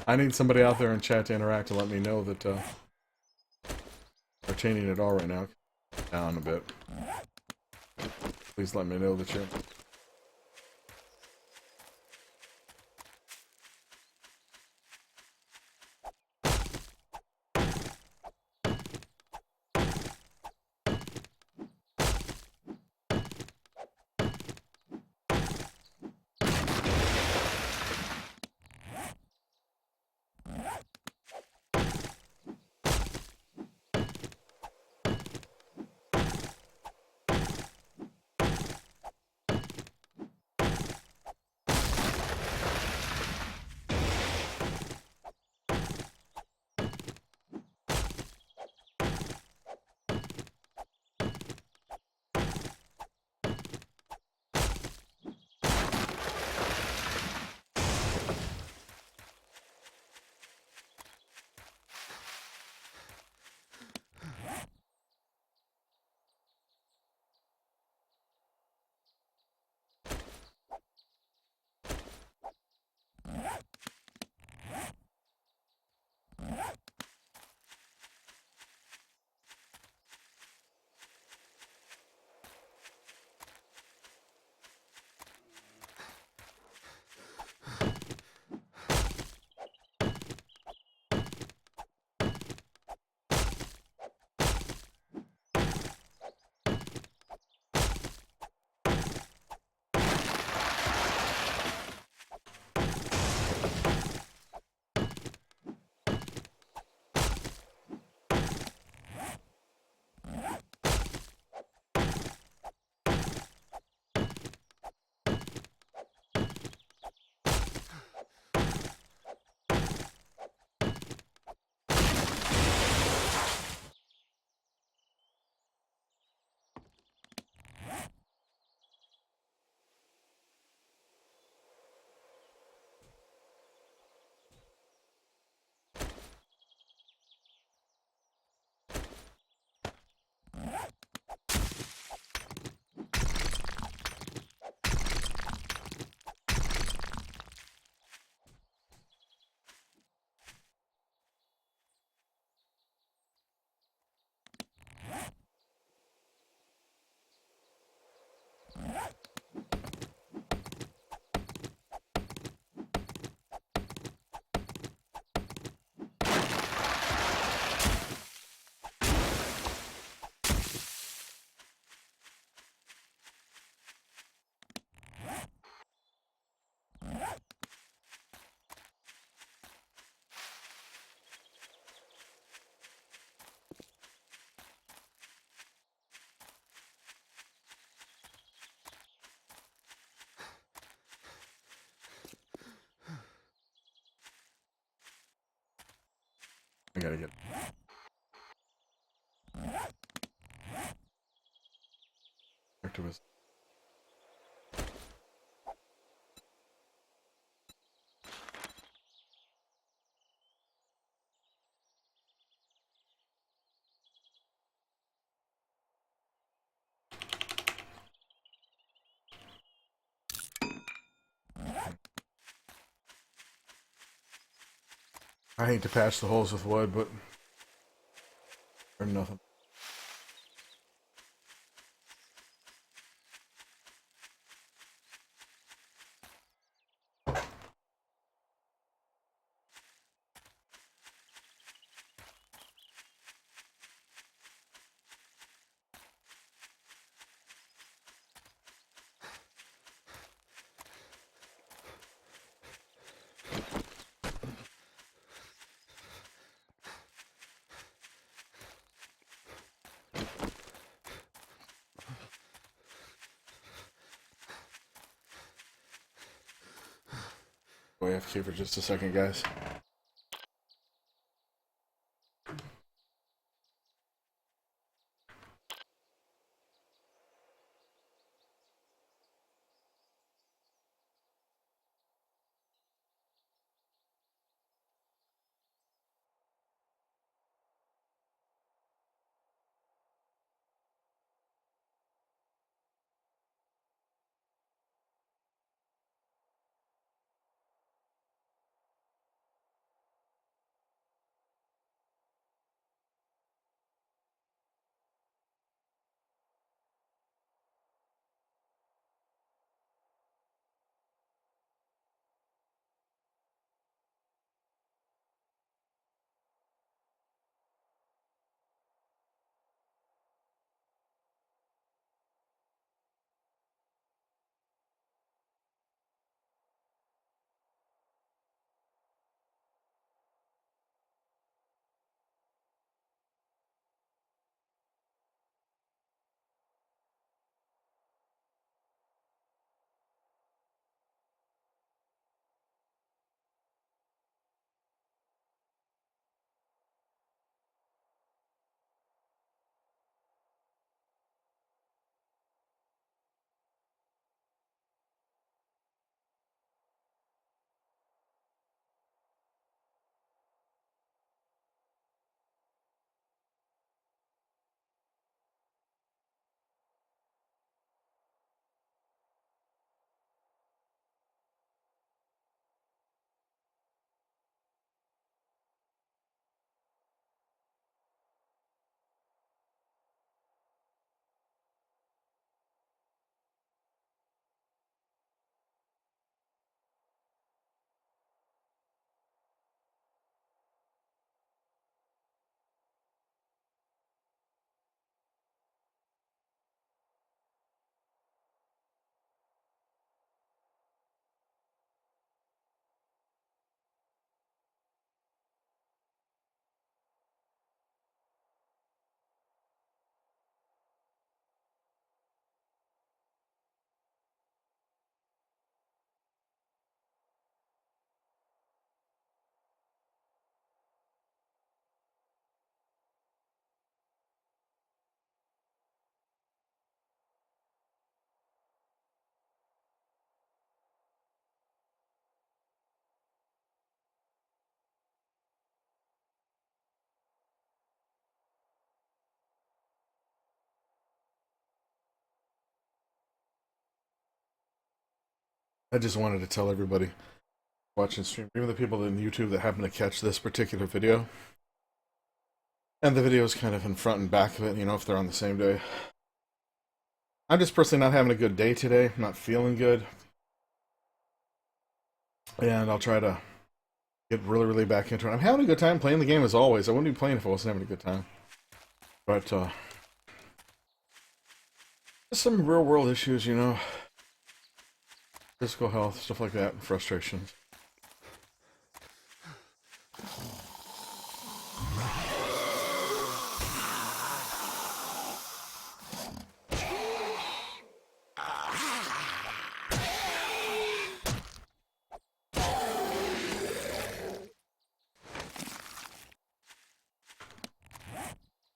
I need somebody out there in chat to interact to let me know that they're changing it all right now. Down a bit. Please let me know that you're... I gotta get... back to his... I hate to patch the holes with wood, but... or nothing. Go AFK for just a second, guys. I just wanted to tell everybody watching stream, even the people in YouTube that happen to catch this particular video, and the video is kind of in front and back of it, you know, if they're on the same day. I'm just personally not having a good day today, not feeling good, and I'll try to get really, really back into it. I'm having a good time playing the game as always. I wouldn't be playing if I wasn't having a good time. But, just some real world issues, you know. Physical health, stuff like that, and frustrations.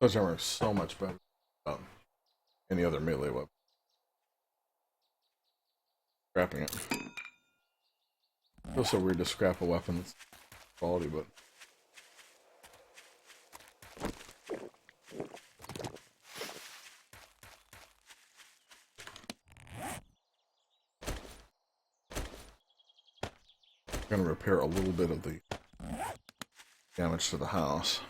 Those are so much better than any other melee weapon. Scrapping it. Feels so weird to scrap a weapon that's quality, but I'm gonna repair a little bit of the damage to the house.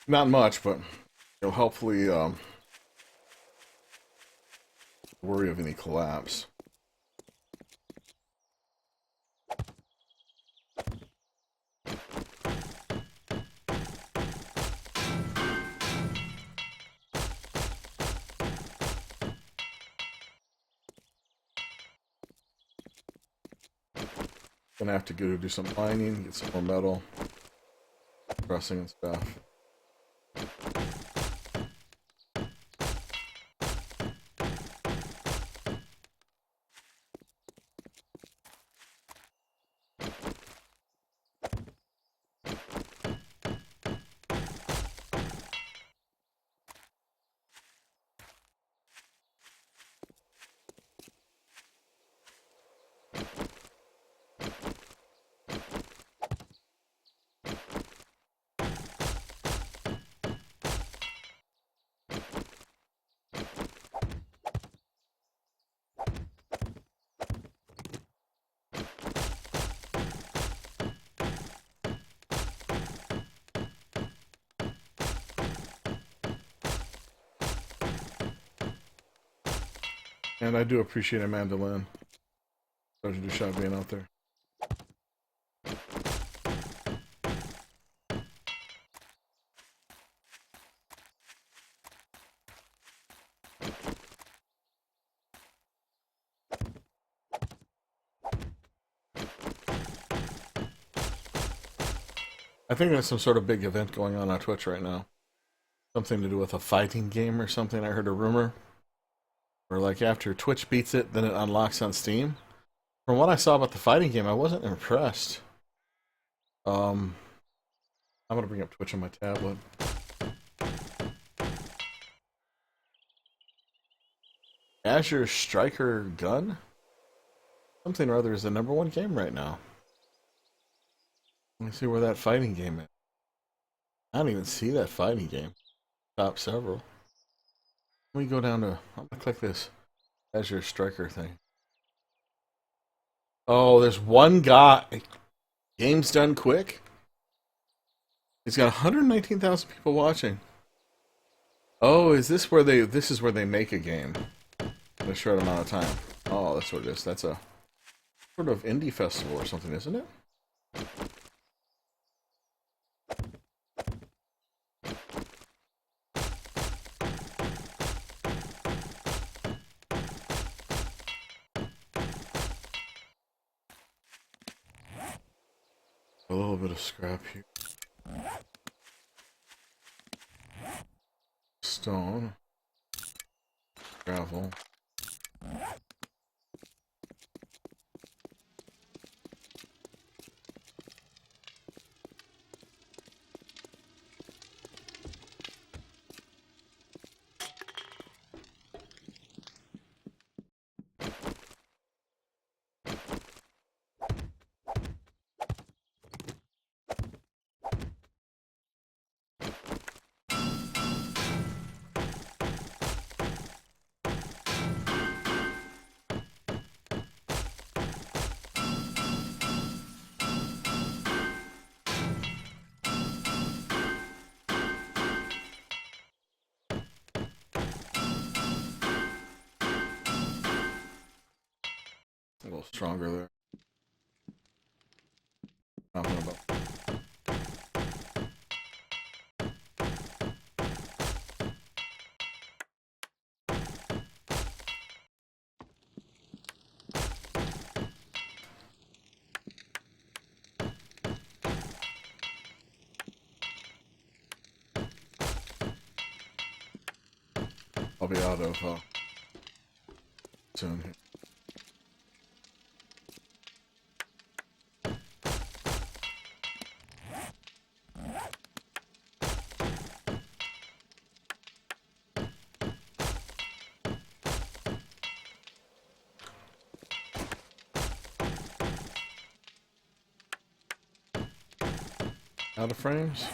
Not much, but it'll hopefully worry of any collapse. Gonna have to go do some mining, get some more metal, pressing and stuff. And I do appreciate Amanda Lynn. Pleasure to shot being out there. I think there's some sort of big event going on Twitch right now. Something to do with a fighting game or something. I heard a rumor. Or like after Twitch beats it, then it unlocks on Steam. From what I saw about the fighting game, I wasn't impressed. I'm gonna bring up Twitch on my tablet. Azure Striker Gun? Something or other is the #1 game right now. Let me see where that fighting game is. I don't even see that fighting game. Top several. Let me go down to... I'm gonna click this Azure Striker thing. Oh, there's one guy. Game's done quick. He's got 119,000 people watching. Oh, is this where they... This is where they make a game. In a short amount of time. Oh, that's what it is. That's a sort of indie festival or something, isn't it? A little bit of scrap here. Stone. Gravel. A little stronger there. Nothing about. I'll be out of soon here. Out of frames?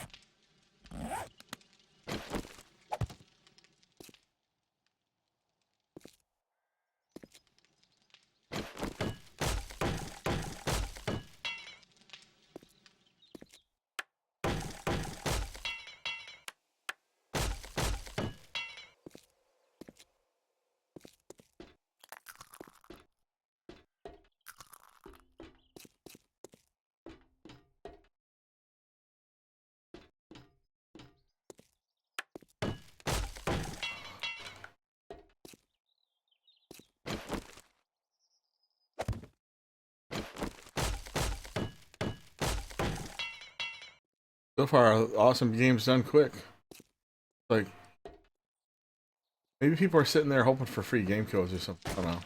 So far, awesome game's done quick. Like, maybe people are sitting there hoping for free game codes or something. I don't know.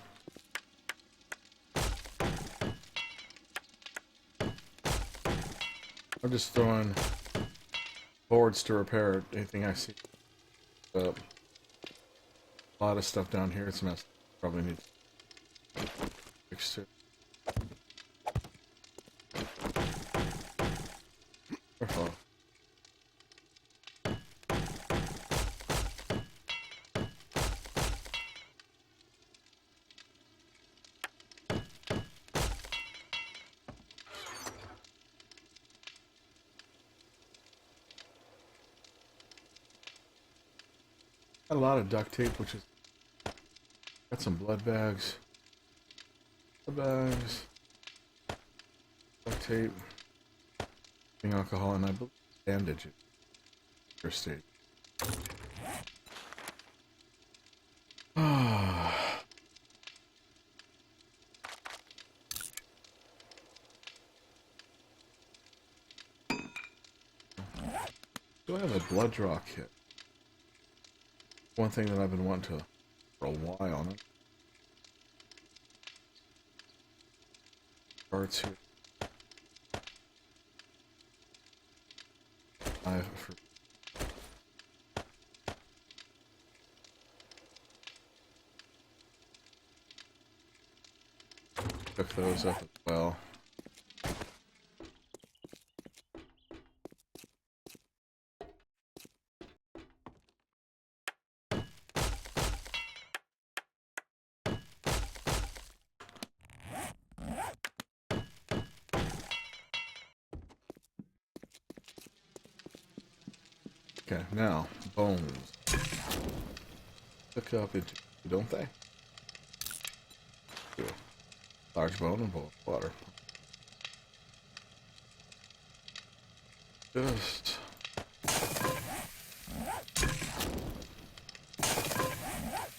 I'm just throwing boards to repair anything I see. A lot of stuff down here. It's a mess. Probably need to fix it. Careful. Got a lot of duct tape, which is got some blood bags. Blood bags. Duct tape. Alcohol, and I believe bandages. First aid. Do I have a blood draw kit? One thing that I've been wanting to for a while on it. Parts here. Pick those up as well. Okay, now, bones. Look up into, don't they? Good. Large bone and bowl of water. Just...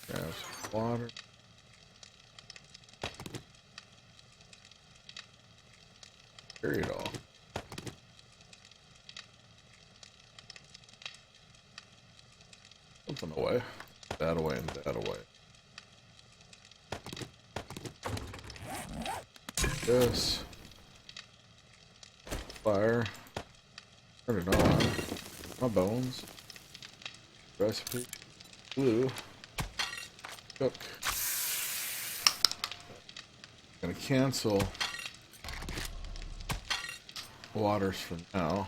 grab some water. Carry it all. Something away. That away and that away. This. Fire. Turn it on. My bones. Recipe. Glue. Cook. Gonna cancel waters for now.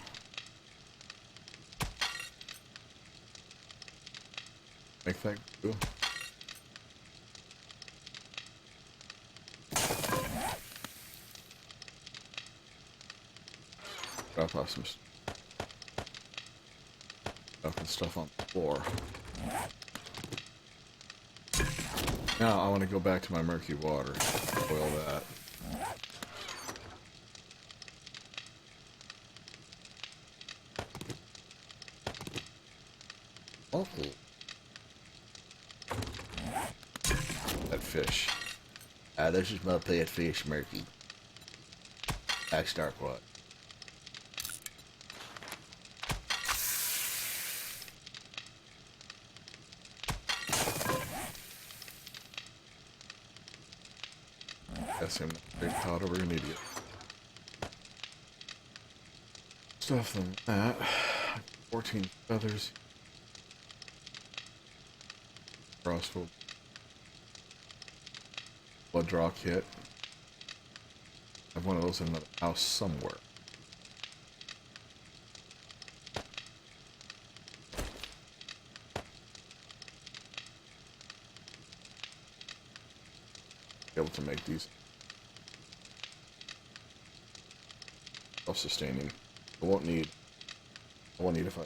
Make that glue. Drop off some stuff and stuff on the floor. Now I want to go back to my murky water. Boil that. Okay. That fish. This is my pet fish, Murky. Back start what? That's him. Big pot over an idiot. Stuff them that. 14 feathers. Crossbow. Blood draw kit. I have one of those in the house somewhere. Be able to make these self-sustaining. I won't need if I.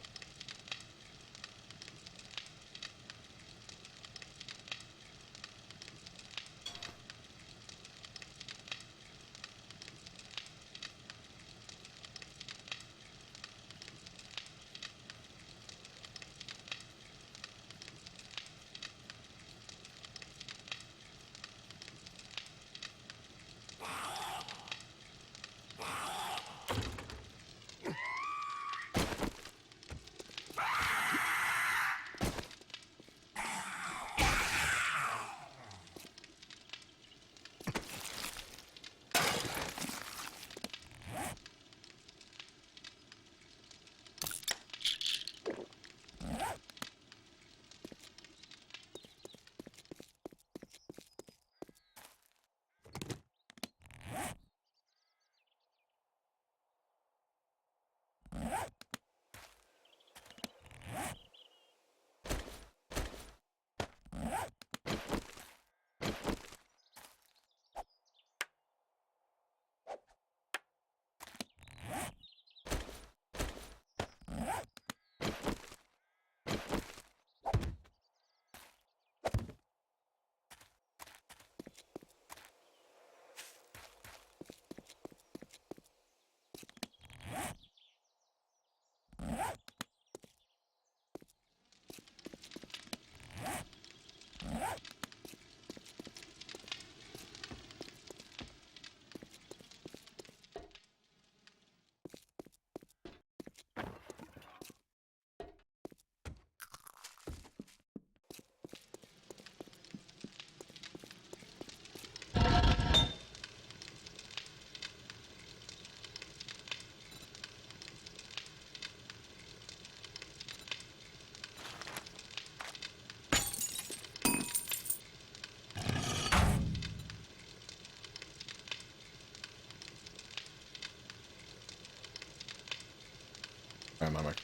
And my mix.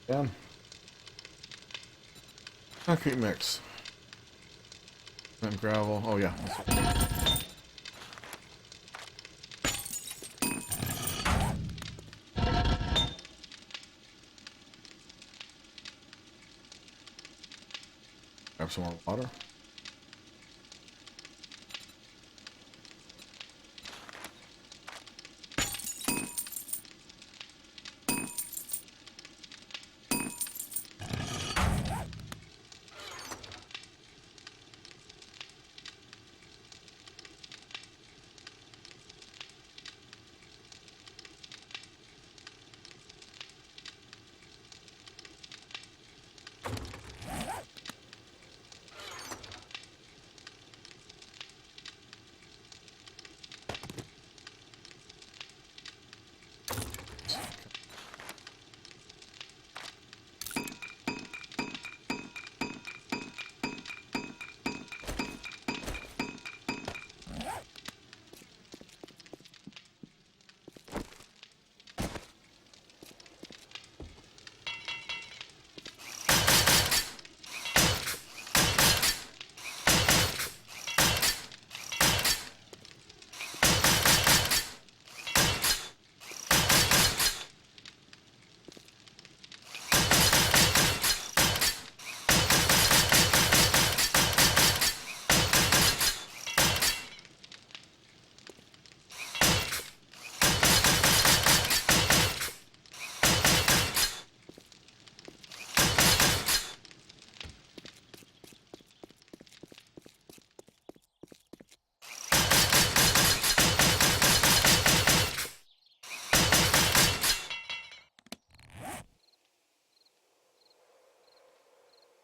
Down. Concrete mix. And gravel. Oh yeah. Grab some more water.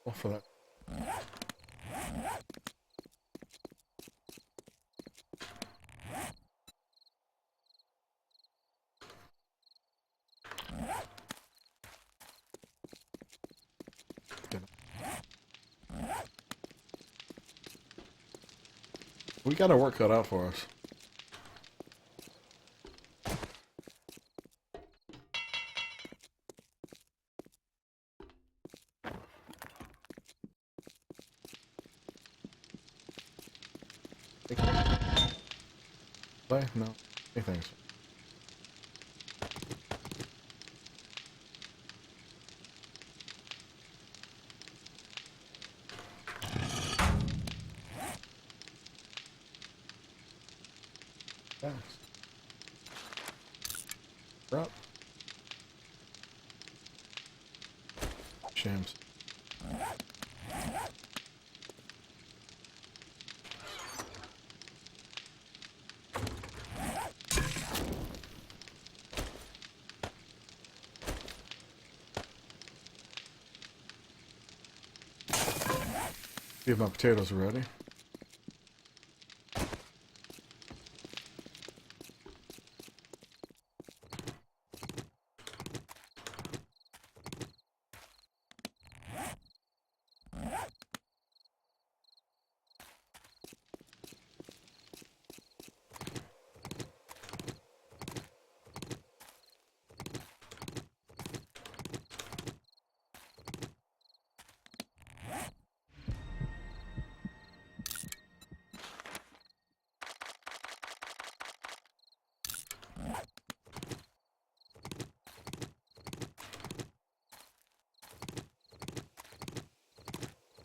Well, for that. We got our work cut out for us. Play? No. Hey, thanks. Thanks. We're up. Shams. See if my potatoes are ready.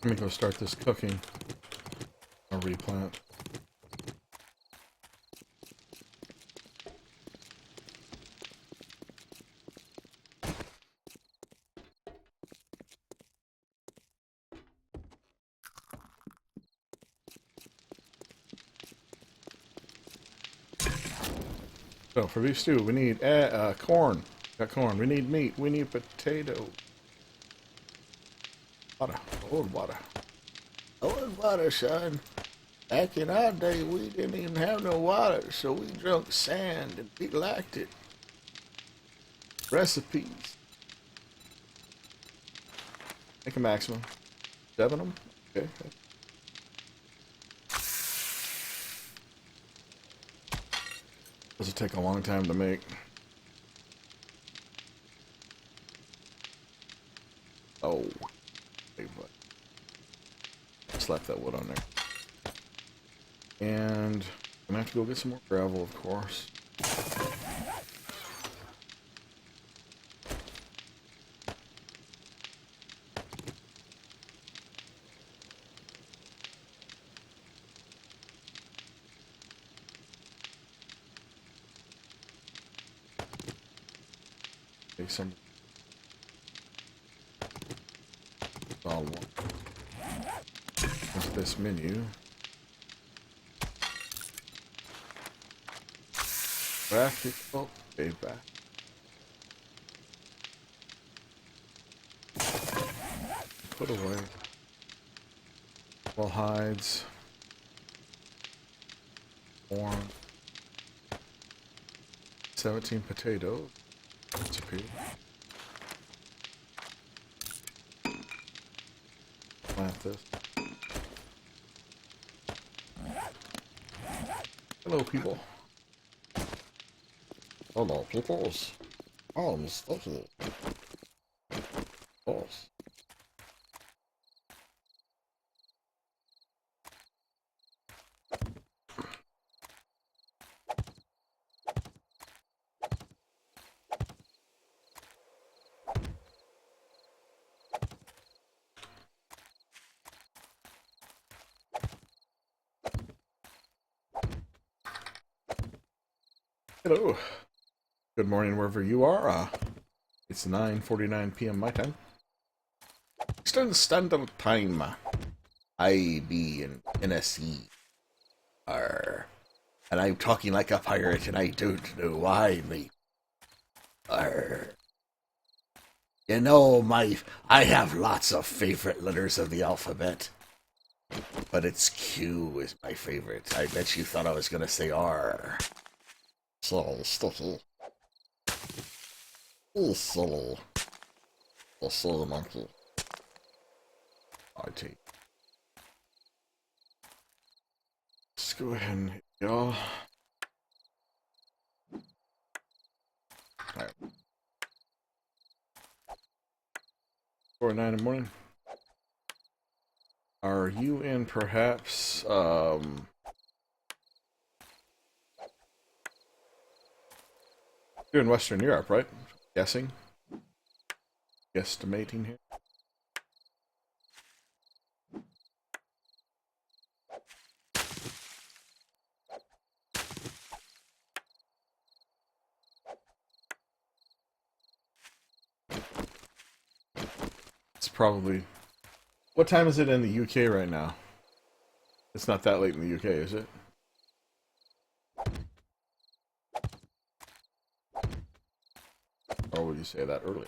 Let me go start this cooking. I'll replant. So for beef stew, we need corn. Got corn. We need meat. We need potato. Water. Old water. Old water, son. Back in our day, we didn't even have no water, so we drunk sand and we liked it. Recipes. Make a maximum. 7 of them? Okay. This will take a long time to make. Oh. Hey, but slap that wood on there. And I'm gonna have to go get some more gravel, of course. Take some solid one. What's this menu? Practical payback. Put away. Well, hides. Corn. 17 potatoes. Recipe. Plant this. Hello, people. Hello, peoples. I'm Sticky. Boss. Hello. Good morning wherever you are. It's 9:49 p.m. my time. Eastern Standard Time. I be in Tennessee. Arr. And I'm talking like a pirate and I don't know why, mate. Arr. You know, I have lots of favorite letters of the alphabet, but it's Q is my favorite. I bet you thought I was gonna say R. So sticky. He's silly. The silly monkey. IT. Let's go ahead and hit y'all. Alright. 4:09 in the morning. Are you in perhaps you're in Western Europe, right? Guessing. Guesstimating here. It's probably. What time is it in the UK right now? It's not that late in the UK, is it? Or would you say that earlier?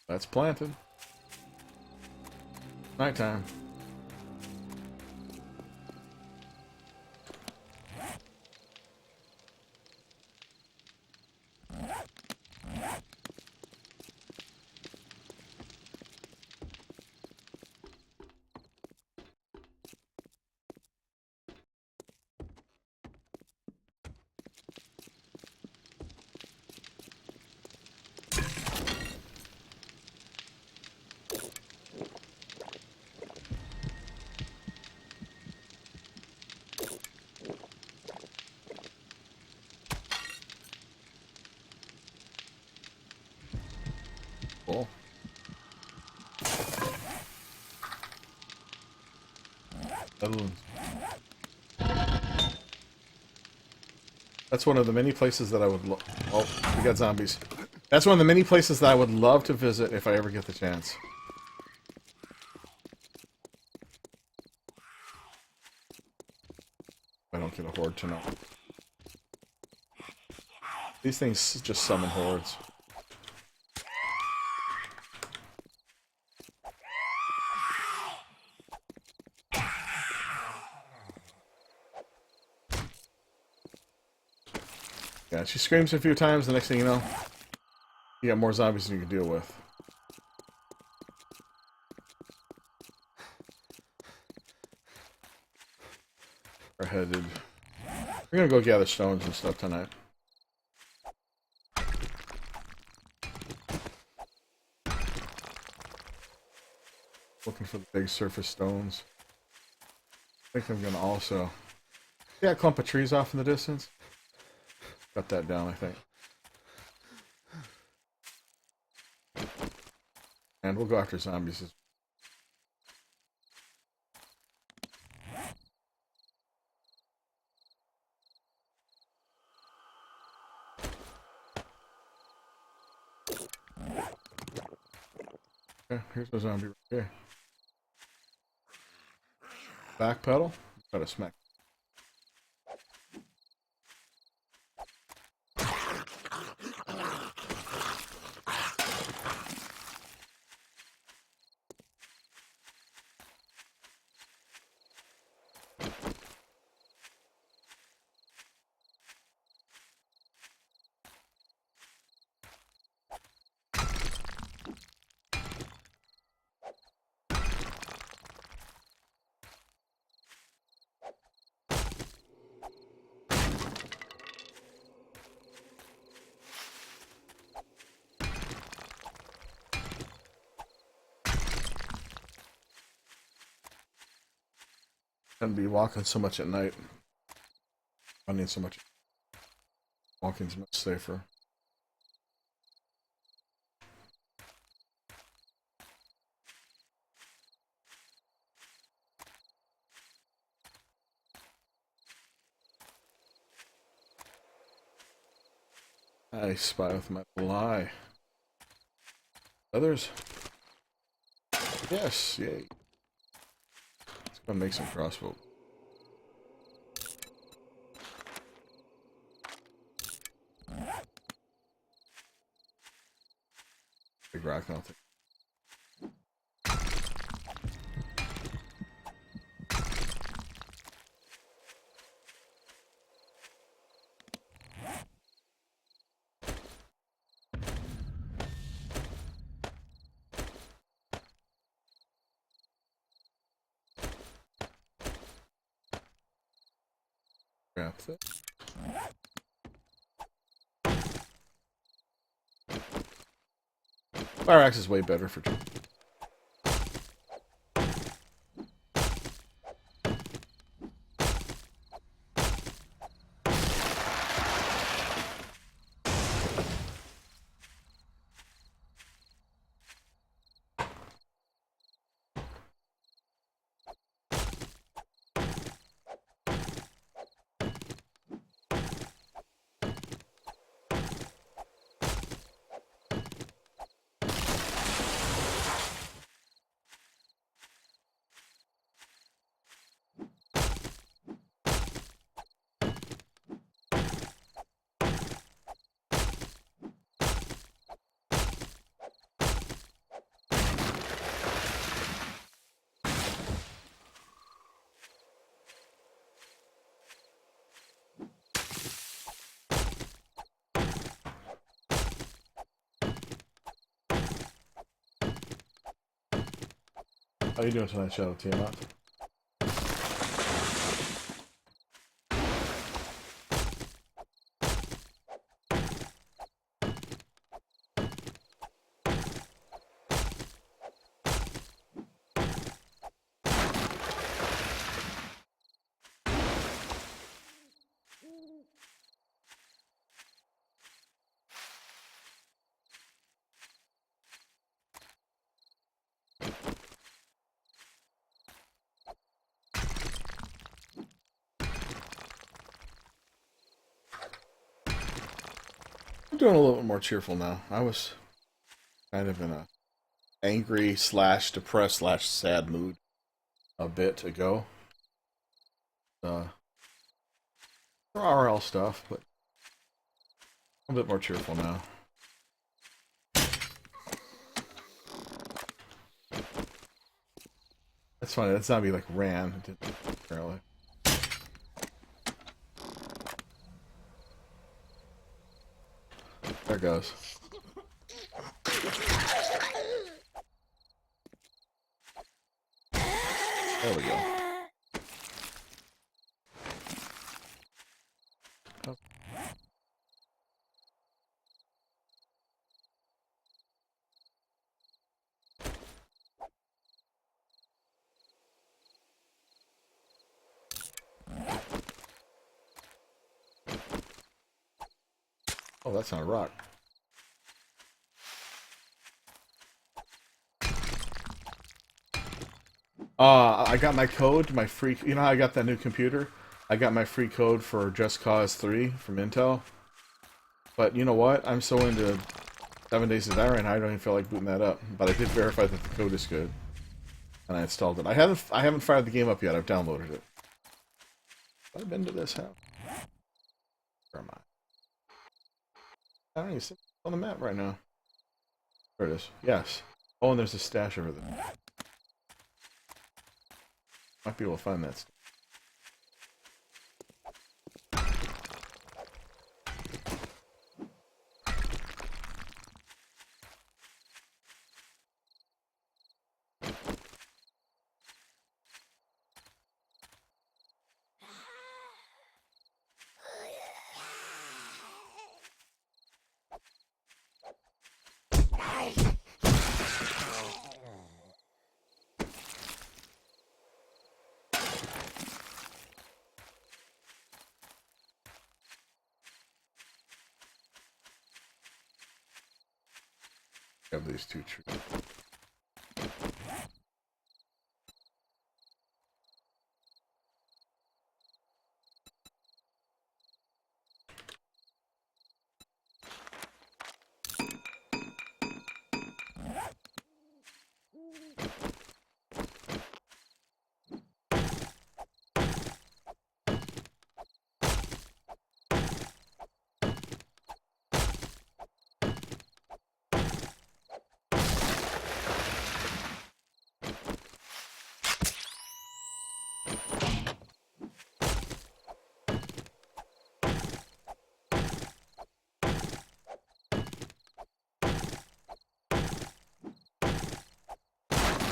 That's planted. Nighttime. Cool. Netherlands. That's one of the many places that I would love. Oh, we got zombies. That's one of the many places that I would love to visit if I ever get the chance. I don't get a horde tonight. These things just summon hordes. Yeah, she screams a few times, the next thing you know, you got more zombies than you can deal with. We're headed. We're gonna go gather stones and stuff tonight. Looking for the big surface stones. I think I'm gonna also. See that clump of trees off in the distance? Cut that down, I think. And we'll go after zombies. Okay, here's a zombie right here. Back pedal. Gotta smack. Gonna be walking so much at night. I need so much. Walking's much safer. I spy with my little eye. Others? Yes, yay. Let's go make some crossbow. Big rock, I don't think. That's it. Fire axe is way better for. How you doing tonight, Shadow Tiamat? I'm doing a little bit more cheerful now. I was kind of in a angry slash depressed slash sad mood a bit ago. For RL stuff, but I'm a bit more cheerful now. That's funny. That zombie like ran. It didn't, apparently. There it goes. There we go. Oh. Oh, that's not a rock. I got my code, my free. You know how I got that new computer? I got my free code for Just Cause 3 from Intel. But you know what? I'm so into 7 Days to Die right now, I don't even feel like booting that up. But I did verify that the code is good, and I installed it. I haven't fired the game up yet. I've downloaded it. I've been to this house. Where am I? I don't even see it on the map right now. There it is. Yes. Oh, and there's a stash over there. Might be able to find that stuff. Have these two trees.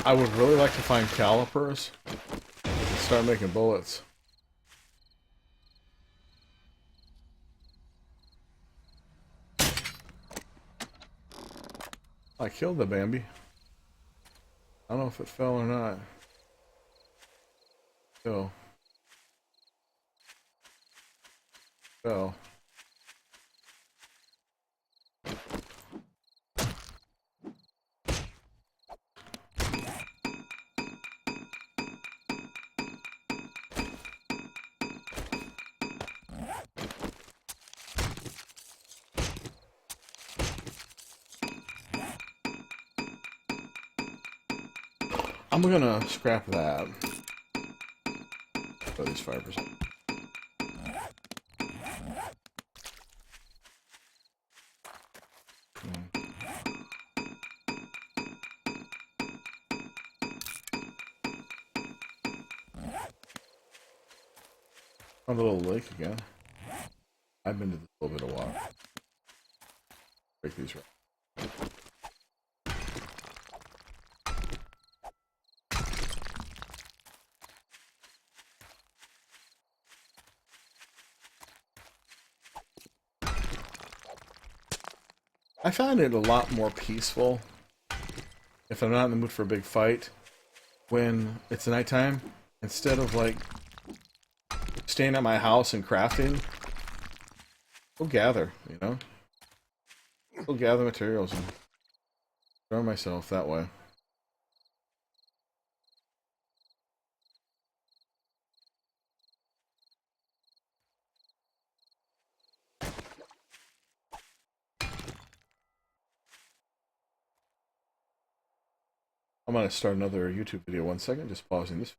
I would really like to find calipers and start making bullets. I killed the Bambi. I don't know if it fell or not. Fell. Fell. I'm gonna scrap that. At least 5%. Found a little lake again. I've been to this a little bit of water. Break these right. I find it a lot more peaceful if I'm not in the mood for a big fight when it's nighttime. Instead of like staying at my house and crafting, go gather, you know? Go gather materials and enjoy myself that way. I'm gonna start another YouTube video. 1 second, just pausing this.